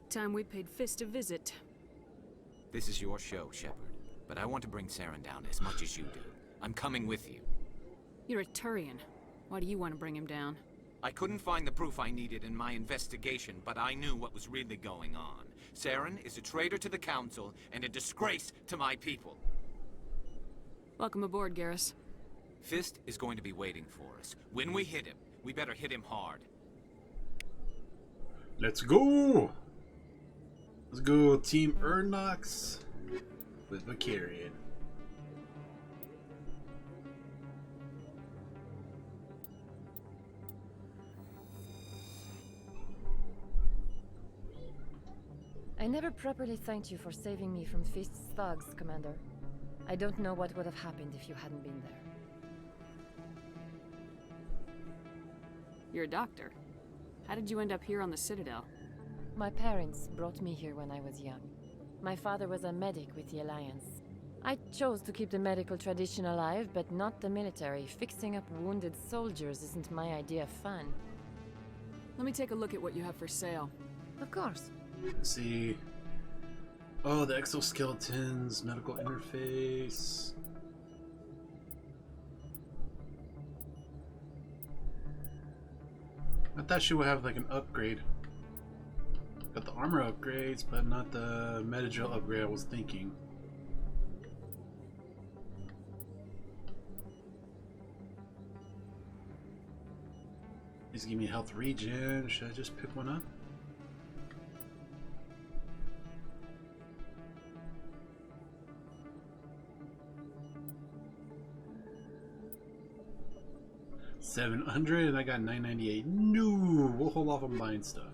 Time we paid Fist a visit. This is your show, Shepard. But I want to bring Saren down as much as you do. I'm coming with you. You're a Turian. Why do you want to bring him down? I couldn't find the proof I needed in my investigation, but I knew what was really going on. Saren is a traitor to the Council and a disgrace to my people. Welcome aboard, Garrus. Fist is going to be waiting for us. When we hit him, we better hit him hard. Let's go! Let's go Team Ernox with Vakarian. I never properly thanked you for saving me from Feast's thugs, Commander. I don't know what would have happened if you hadn't been there. You're a doctor. How did you end up here on the Citadel? My parents brought me here when I was young. My father was a medic with the Alliance. I chose to keep the medical tradition alive, but not the military. Fixing up wounded soldiers isn't my idea of fun. Let me take a look at what you have for sale. Of course. Let's see. Oh, the exoskeletons, medical interface. I thought she would have like an upgrade. Got the armor upgrades, but not the medi-gel upgrade I was thinking. Please give me health regen. Should I just pick one up? $700 and I got $998. No, we'll hold off on buying stuff.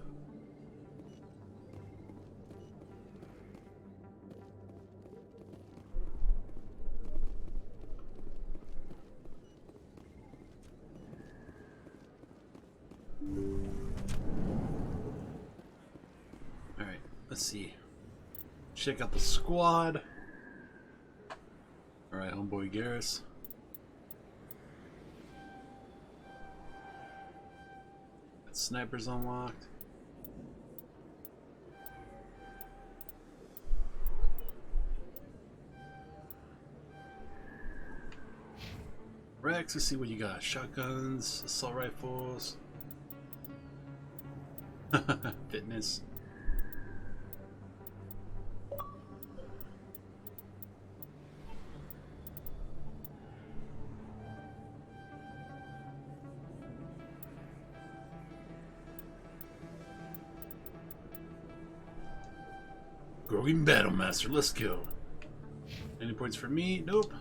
Alright, let's see. Check out the squad. Alright, homeboy Garrus. Snipers unlocked. Rex, let's see what you got. Shotguns, assault rifles. Fitness. Growing Battlemaster, let's go. Any points for me? Nope.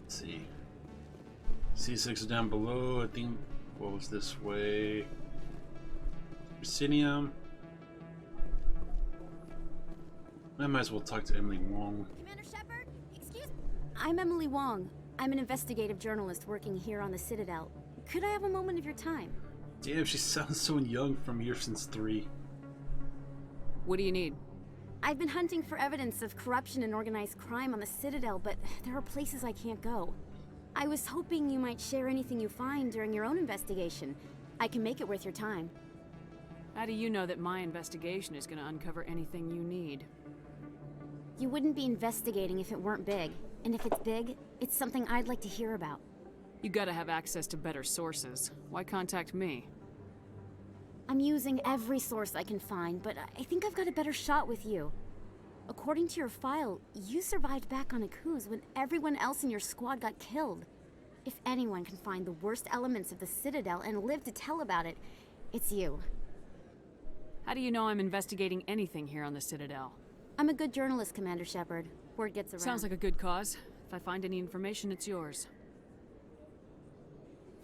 Let's see. C6 is down below. I think what was this way? Proscenium. I might as well talk to Emily Wong. Commander Shepard, excuse me. I'm Emily Wong. I'm an investigative journalist working here on the Citadel. Could I have a moment of your time? Damn, she sounds so young from Year Since 3. What do you need? I've been hunting for evidence of corruption and organized crime on the Citadel, but there are places I can't go. I was hoping you might share anything you find during your own investigation. I can make it worth your time. How do you know that my investigation is going to uncover anything you need? You wouldn't be investigating if it weren't big. And if it's big, it's something I'd like to hear about. You gotta have access to better sources. Why contact me? I'm using every source I can find, but I think I've got a better shot with you. According to your file, you survived back on Akuz when everyone else in your squad got killed. If anyone can find the worst elements of the Citadel and live to tell about it, it's you. How do you know I'm investigating anything here on the Citadel? I'm a good journalist, Commander Shepard. Word gets around. Sounds like a good cause. If I find any information, it's yours.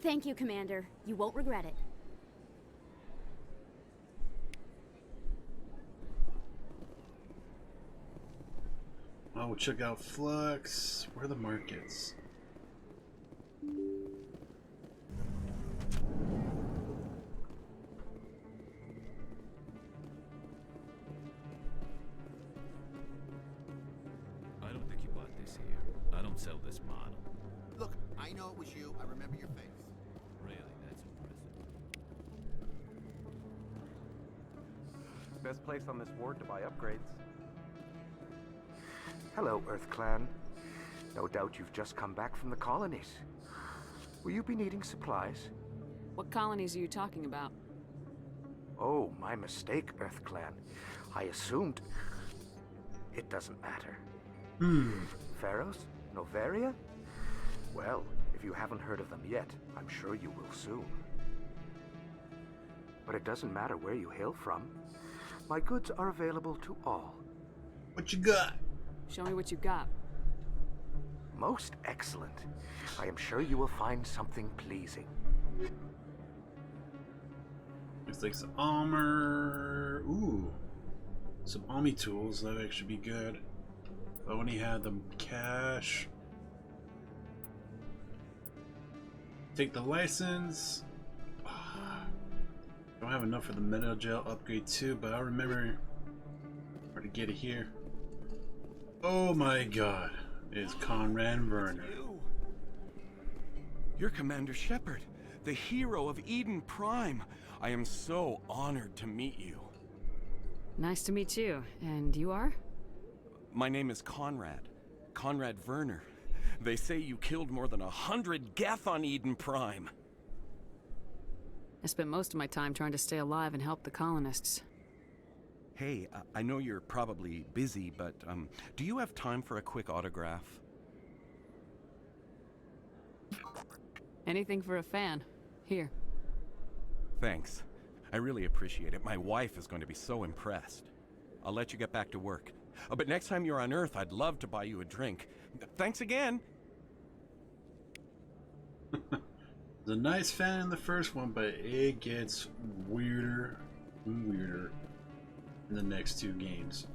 Thank you, Commander. You won't regret it. Oh, we'll check out Flux. Where are the markets? I don't think you bought this here. I don't sell this model. Look, I know it was you. I remember your face. Really, that's impressive. Best place on this ward to buy upgrades. Hello, Earth Clan. No doubt you've just come back from the colonies. Will you be needing supplies? What colonies are you talking about? Oh, my mistake, Earth Clan. I assumed... It doesn't matter. Pharos? Novaria? Well, if you haven't heard of them yet, I'm sure you will soon. But it doesn't matter where you hail from. My goods are available to all. What you got? Show me what you got. Most excellent. I am sure you will find something pleasing. Looks like some armor. Ooh. Some Omni tools. That would actually be good. If I only had them cash. Take the license. Don't have enough for the metal gel upgrade too, but I remember where to get it here. Oh my god. It's Conrad Werner. You're Commander Shepard, the hero of Eden Prime. I am so honored to meet you. Nice to meet you. And you are? My name is Conrad. Conrad Werner. They say you killed more than 100 Geth on Eden Prime. I spent most of my time trying to stay alive and help the colonists. Hey, I know you're probably busy, but do you have time for a quick autograph? Anything for a fan. Here. Thanks. I really appreciate it. My wife is going to be so impressed. I'll let you get back to work. But next time you're on Earth, I'd love to buy you a drink. Thanks again! There's a nice fan in the first one, but it gets weirder and weirder in the next two games.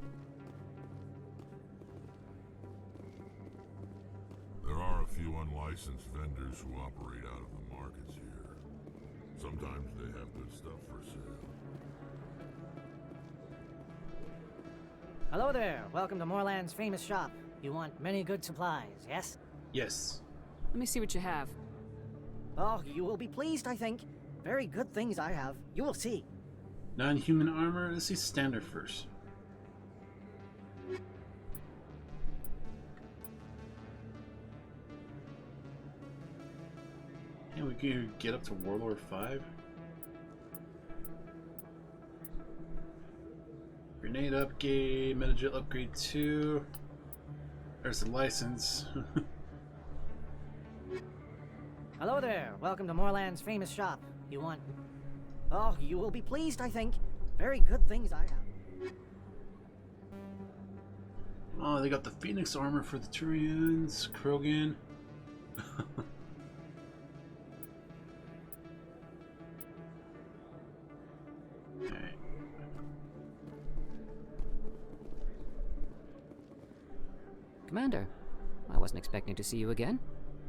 There are a few unlicensed vendors who operate out of the markets here. Sometimes they have good stuff for sale. Hello there. Welcome to Moorland's famous shop. You want many good supplies, yes? Yes. Let me see what you have. Oh, you will be pleased, I think. Very good things I have. You will see. Non-human armor. Let's see standard first. And we can get up to Warlord 5. Grenade upgrade, Metajet upgrade 2. There's the license. Hello there. Welcome to Moorland's famous shop. You want... Oh, you will be pleased, I think. Very good things I have. Oh, they got the Phoenix armor for the Turians. Krogan. Alright. Commander, I wasn't expecting to see you again.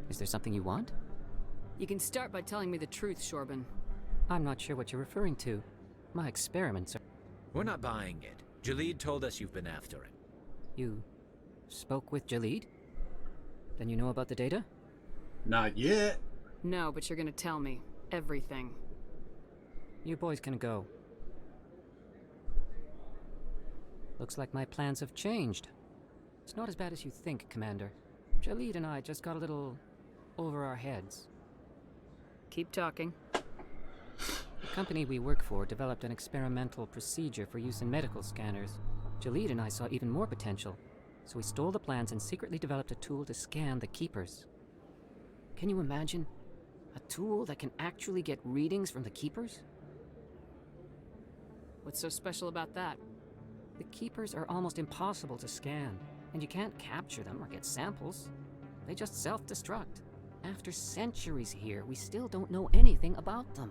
Is there something you want? You can start by telling me the truth, Shorban. I'm not sure what you're referring to. My experiments are... We're not buying it. Jalid told us you've been after him. You spoke with Jalid? Then you know about the data? Not yet. No, but you're gonna tell me. Everything. You boys can go. Looks like my plans have changed. It's not as bad as you think, Commander. Jalid and I just got a little over our heads. Keep talking. The company we work for developed an experimental procedure for use in medical scanners. Jalid and I saw even more potential, so we stole the plans and secretly developed a tool to scan the Keepers. Can you imagine? A tool that can actually get readings from the Keepers? What's so special about that? The Keepers are almost impossible to scan, and you can't capture them or get samples. They just self-destruct. After centuries here, we still don't know anything about them.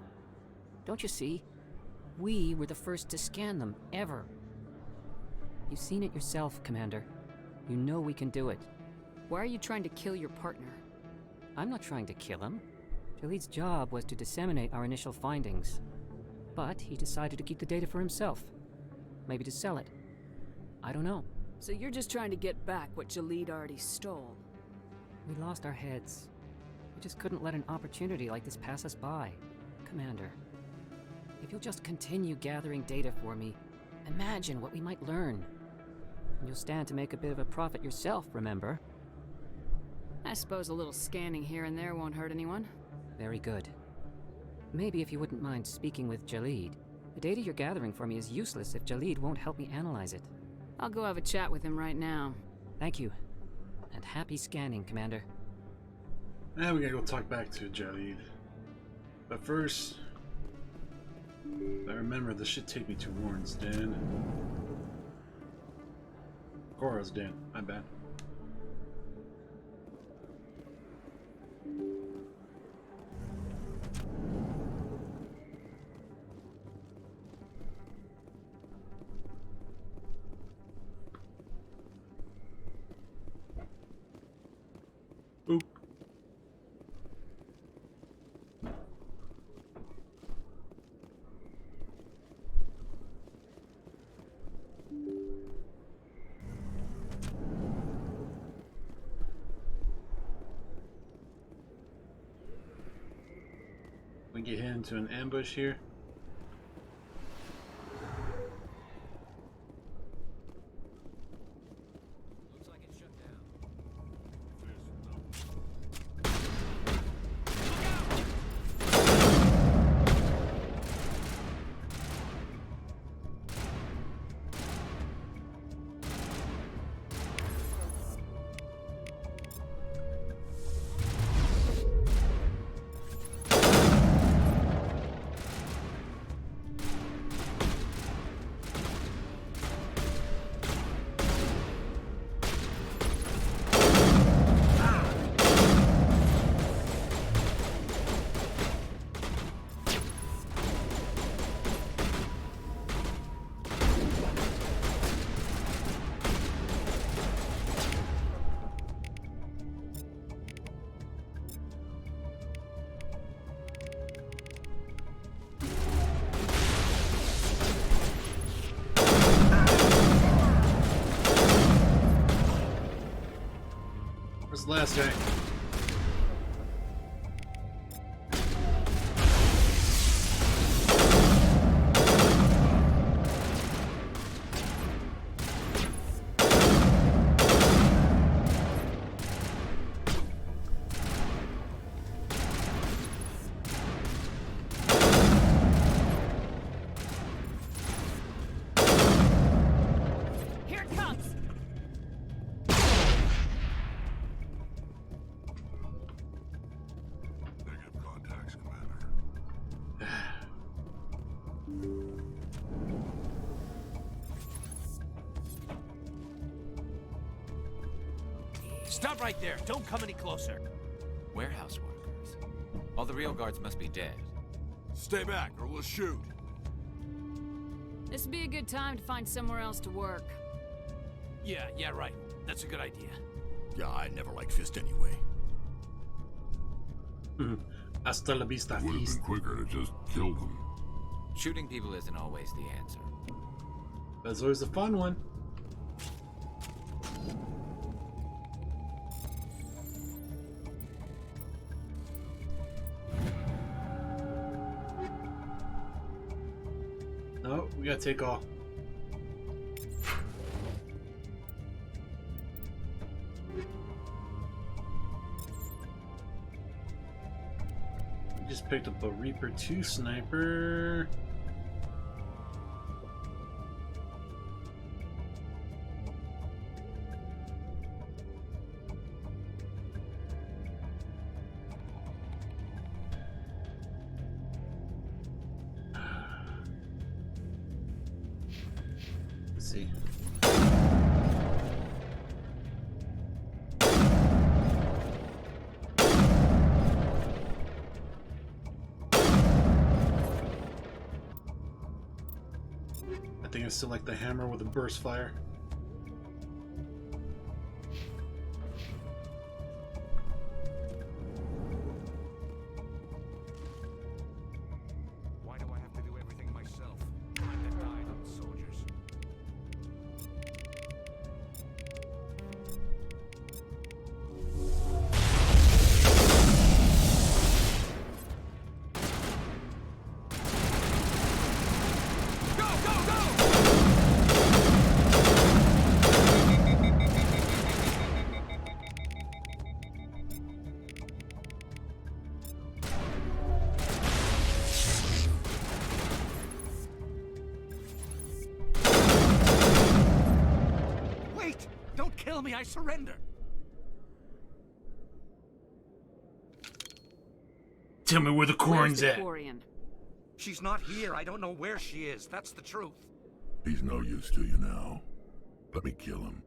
Don't you see? We were the first to scan them, ever. You've seen it yourself, Commander. You know we can do it. Why are you trying to kill your partner? I'm not trying to kill him. Jalid's job was to disseminate our initial findings. But he decided to keep the data for himself. Maybe to sell it. I don't know. So you're just trying to get back what Jalid already stole? We lost our heads. We just couldn't let an opportunity like this pass us by. Commander, if you'll just continue gathering data for me, imagine what we might learn. And you'll stand to make a bit of a profit yourself, remember? I suppose a little scanning here and there won't hurt anyone. Very good. Maybe if you wouldn't mind speaking with Jalid. The data you're gathering for me is useless if Jalid won't help me analyze it. I'll go have a chat with him right now. Thank you. And happy scanning, Commander. Now we gotta go talk back to Jalid. But first, I remember this should take me to Warren's den. Cora's den, my bad. Oop. We get hit into an ambush here. Where's the last guy? Stop right there. Don't come any closer. Warehouse workers. All the real guards must be dead. Stay back, or we'll shoot. This would be a good time to find somewhere else to work. Yeah, right. That's a good idea. Yeah, I never liked Fist anyway. Hasta la vista, It would have Feast. been quicker to just kill them. Shooting people isn't always the answer. That's always a fun one. No, we gotta take off. We just picked up a Reaper 2 sniper. Let's see. I think I still like the hammer with a burst fire. Why do I have to do everything myself? I that died on the soldiers. Wait! Don't kill me, I surrender! Tell me where the Quarian's at. She's not here, I don't know where she is, that's the truth. He's no use to you now. Let me kill him.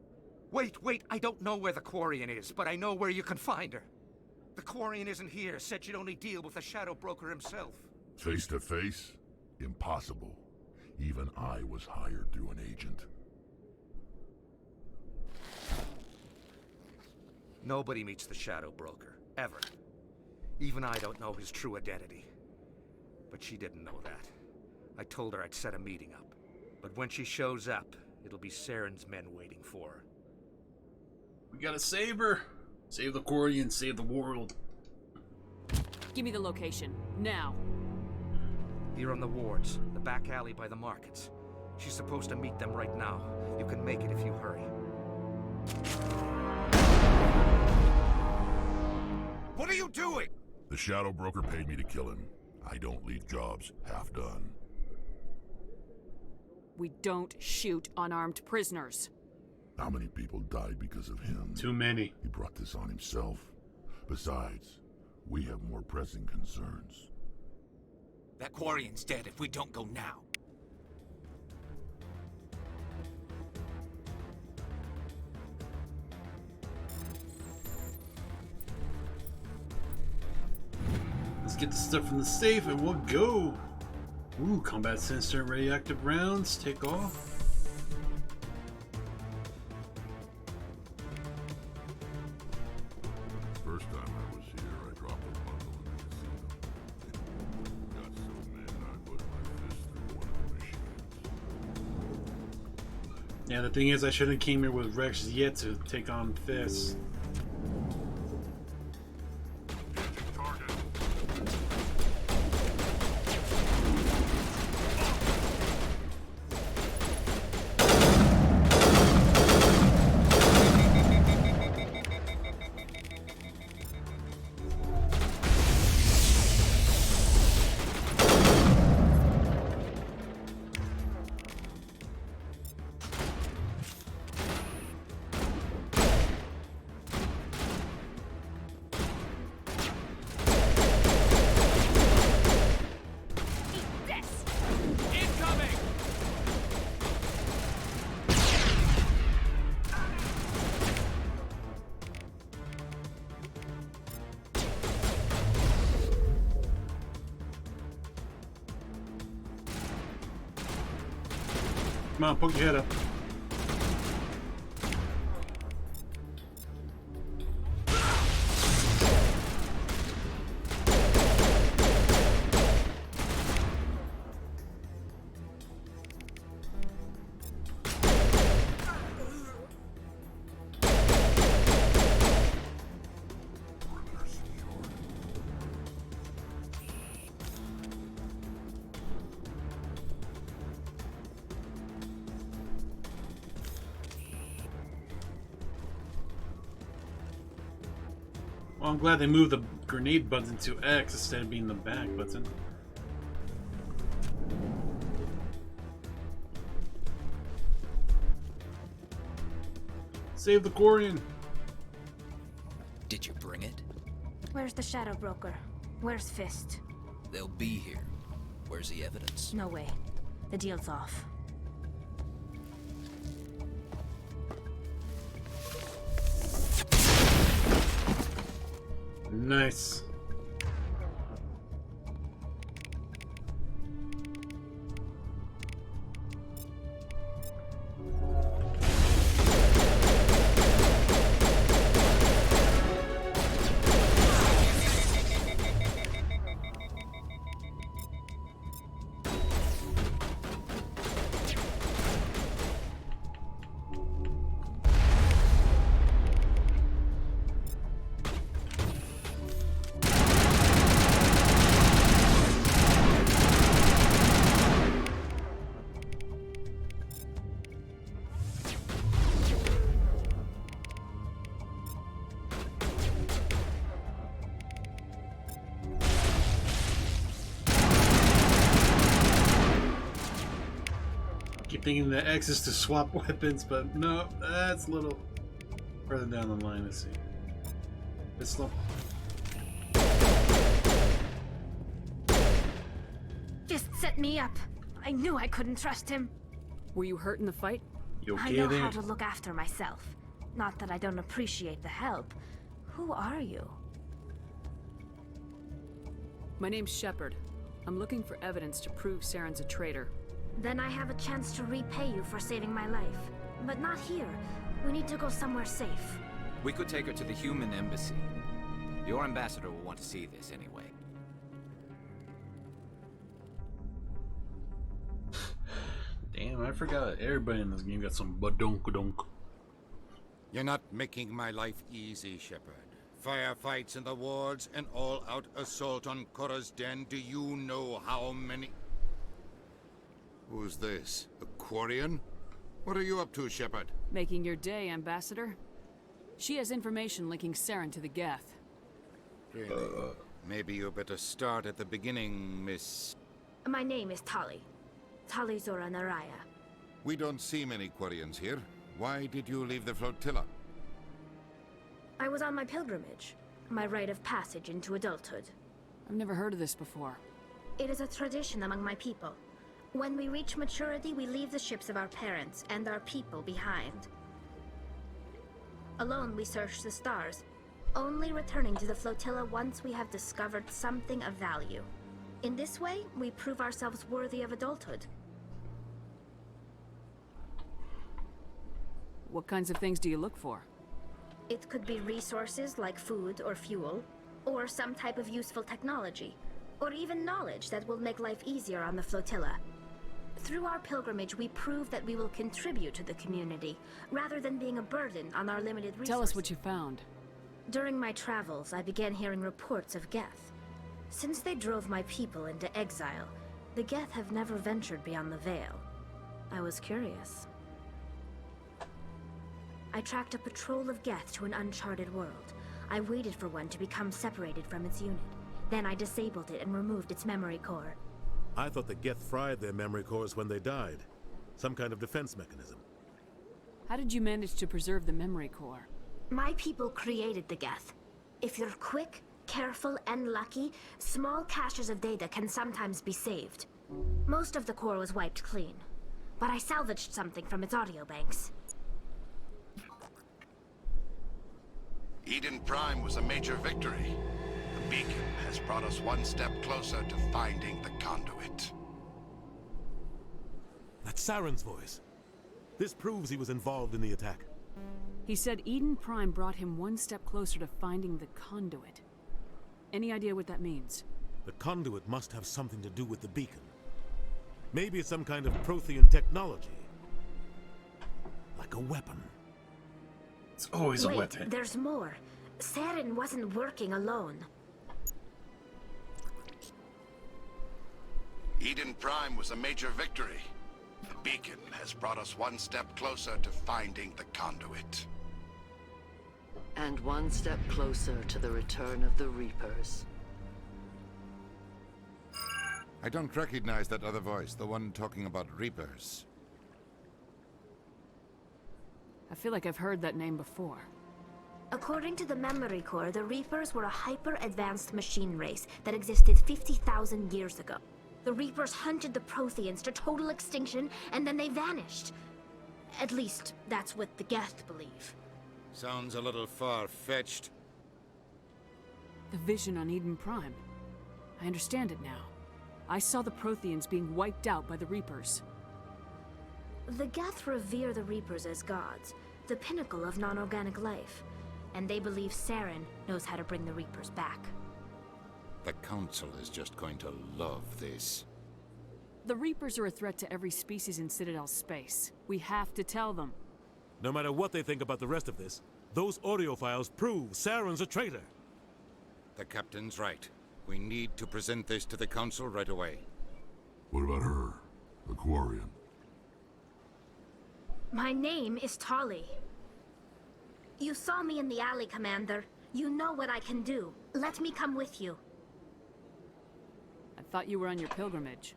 Wait, I don't know where the Quarian is, but I know where you can find her. The Quarian isn't here, said she'd only deal with the Shadow Broker himself. Face to face? Impossible. Even I was hired through an agent. Nobody meets the Shadow Broker, ever. Even I don't know his true identity. But she didn't know that. I told her I'd set a meeting up. But when she shows up, it'll be Saren's men waiting for her. We gotta save her. Save the Quarian, save the world. Give me the location, now. Here on the wards, the back alley by the markets. She's supposed to meet them right now. You can make it if you hurry. What are you doing? The Shadow Broker paid me to kill him. I don't leave jobs half done. We don't shoot unarmed prisoners. How many people died because of him? Too many. He brought this on himself. Besides, we have more pressing concerns. That Quarian's dead if we don't go now. Let's get the stuff from the safe and we'll go. Ooh, combat sensor and radioactive rounds. Take off. First time I was here, I dropped a bundle in the casino. Got so mad I put my fist through one of the machines. Yeah, the thing is, I shouldn't have came here with Rex yet to take on Fist. Come on, poke your head up. Well, I'm glad they moved the grenade button to X instead of being the back button. Save the Quarian! Did you bring it? Where's the Shadow Broker? Where's Fist? They'll be here. Where's the evidence? No way. The deal's off. Nice. Keep thinking the X is to swap weapons, but no, that's a little further down the line. Let's see. It's slow. Fist set me up. I knew I couldn't trust him. Were you hurt in the fight? You I okay know there? how to look after myself. Not that I don't appreciate the help. Who are you? My name's Shepard. I'm looking for evidence to prove Saren's a traitor. Then I have a chance to repay you for saving my life. But not here. We need to go somewhere safe. We could take her to the human embassy. Your ambassador will want to see this anyway. Damn, I forgot. Everybody in this game got some badunk-dunk. You're not making my life easy, Shepard. Firefights in the wards, an all-out assault on Korra's den. Do you know how many... Who's this? A Quarian? What are you up to, Shepard? Making your day, Ambassador. She has information linking Saren to the Geth. Really? Maybe you better start at the beginning, Miss... My name is Tali. Tali Zora Naraya. We don't see many Quarians here. Why did you leave the flotilla? I was on my pilgrimage. My rite of passage into adulthood. I've never heard of this before. It is a tradition among my people. When we reach maturity, we leave the ships of our parents and our people behind. Alone, we search the stars, only returning to the flotilla once we have discovered something of value. In this way, we prove ourselves worthy of adulthood. What kinds of things do you look for? It could be resources like food or fuel, or some type of useful technology, or even knowledge that will make life easier on the flotilla. Through our pilgrimage, we prove that we will contribute to the community, rather than being a burden on our limited resources. Tell us what you found. During my travels, I began hearing reports of Geth. Since they drove my people into exile, the Geth have never ventured beyond the Veil. I was curious. I tracked a patrol of Geth to an uncharted world. I waited for one to become separated from its unit. Then I disabled it and removed its memory core. I thought the Geth fried their memory cores when they died. Some kind of defense mechanism. How did you manage to preserve the memory core? My people created the Geth. If you're quick, careful, and lucky, small caches of data can sometimes be saved. Most of the core was wiped clean, but I salvaged something from its audio banks. Eden Prime was a major victory. The beacon has brought us one step closer to finding the conduit. That's Saren's voice. This proves he was involved in the attack. He said Eden Prime brought him one step closer to finding the conduit. Any idea what that means? The conduit must have something to do with the beacon. Maybe it's some kind of Prothean technology. Like a weapon. It's always Wait, a weapon. There's more. Saren wasn't working alone. Eden Prime was a major victory. The beacon has brought us one step closer to finding the conduit. And one step closer to the return of the Reapers. I don't recognize that other voice, the one talking about Reapers. I feel like I've heard that name before. According to the Memory Core, the Reapers were a hyper-advanced machine race that existed 50,000 years ago. The Reapers hunted the Protheans to total extinction, and then they vanished. At least, that's what the Geth believe. Sounds a little far-fetched. The vision on Eden Prime. I understand it now. I saw the Protheans being wiped out by the Reapers. The Geth revere the Reapers as gods, the pinnacle of non-organic life. And they believe Saren knows how to bring the Reapers back. The Council is just going to love this. The Reapers are a threat to every species in Citadel space. We have to tell them. No matter what they think about the rest of this, those audio files prove Saren's a traitor. The Captain's right. We need to present this to the Council right away. What about her? Aquarian. My name is Tali. You saw me in the alley, Commander. You know what I can do. Let me come with you. I thought you were on your pilgrimage.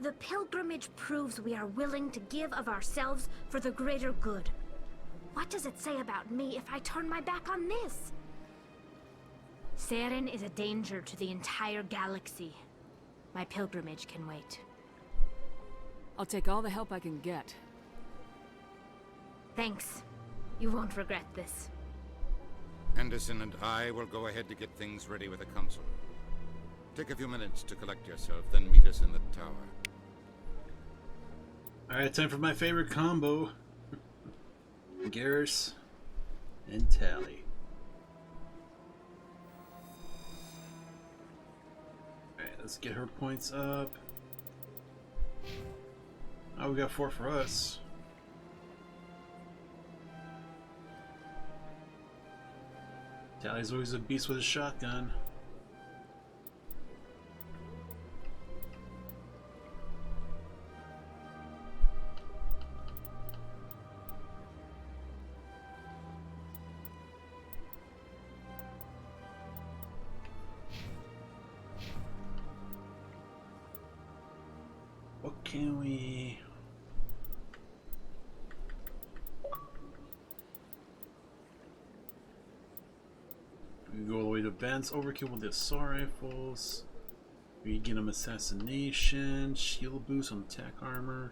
The pilgrimage proves we are willing to give of ourselves for the greater good. What does it say about me if I turn my back on this? Saren is a danger to the entire galaxy. My pilgrimage can wait. I'll take all the help I can get. Thanks. You won't regret this. Anderson and I will go ahead to get things ready with the Council. Take a few minutes to collect yourself, then meet us in the tower. Alright, time for my favorite combo. Garrus and Tali. Alright, let's get her points up. Oh, we got 4 for us. Tali's always a beast with a shotgun. What can we... We can go all the way to advanced overkill with the assault rifles. We get them assassination, shield boost on attack armor.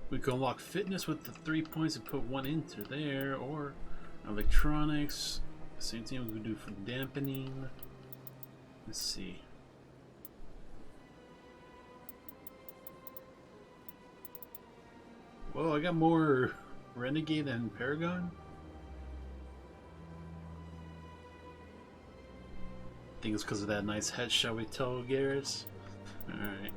We can unlock fitness with the 3 points and put 1 into there, or electronics. Same thing we can do for dampening. Let's see. Whoa, I got more Renegade and Paragon. I think it's because of that nice headshot we told Garrus. Alright.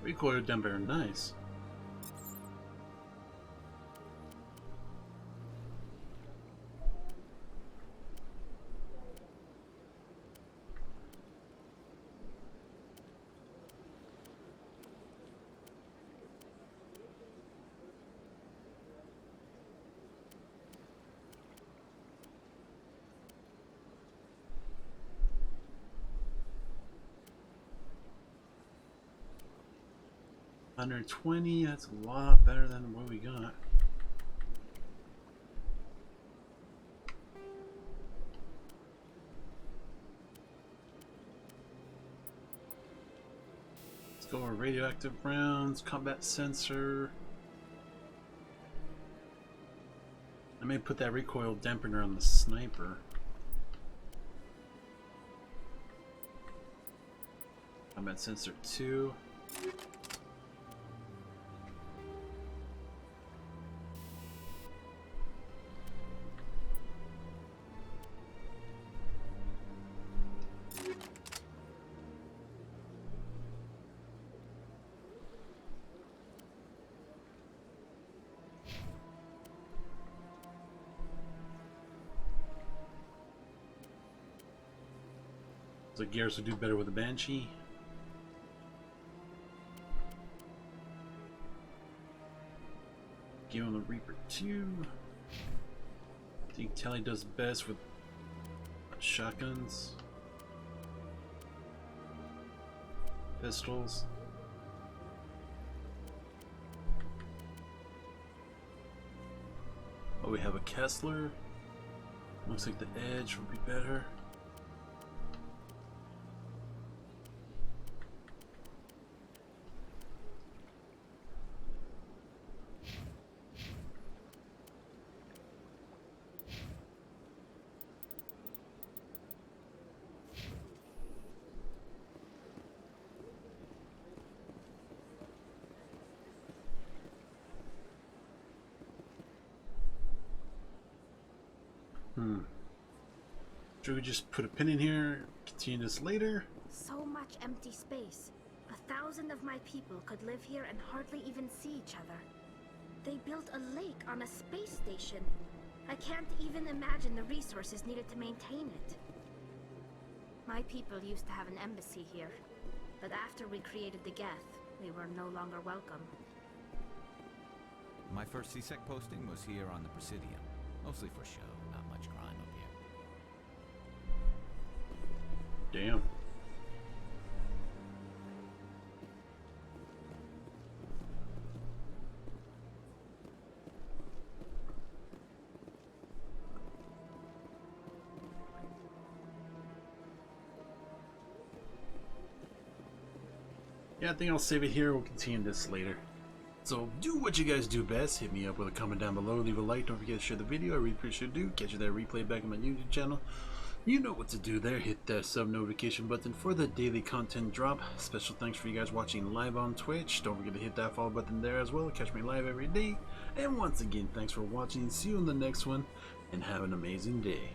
Recoil damper, nice. $120, that's a lot better than what we got. Let's go over radioactive rounds, combat sensor. I may put that recoil dampener on the sniper. Combat sensor 2. So Garrus would do better with the Banshee. Give him the Reaper 2. I think Telly does best with shotguns, pistols. Oh, we have a Kessler. Looks like the Edge would be better. Should we just put a pin in here, continue this later? So much empty space. 1,000 of my people could live here and hardly even see each other. They built a lake on a space station. I can't even imagine the resources needed to maintain it. My people used to have an embassy here, but after we created the Geth, we were no longer welcome. My first CSEC posting was here on the Presidium. Mostly for show, not much crime up here. Damn. Yeah, I think I'll save it here. We'll continue this later. So do what you guys do best. Hit me up with a comment down below. Leave a like. Don't forget to share the video. I really appreciate it. Catch you there. Replay back on my YouTube channel. You know what to do there. Hit that sub notification button for the daily content drop. Special thanks for you guys watching live on Twitch. Don't forget to hit that follow button there as well. Catch me live every day. And once again, thanks for watching. See you in the next one. And have an amazing day.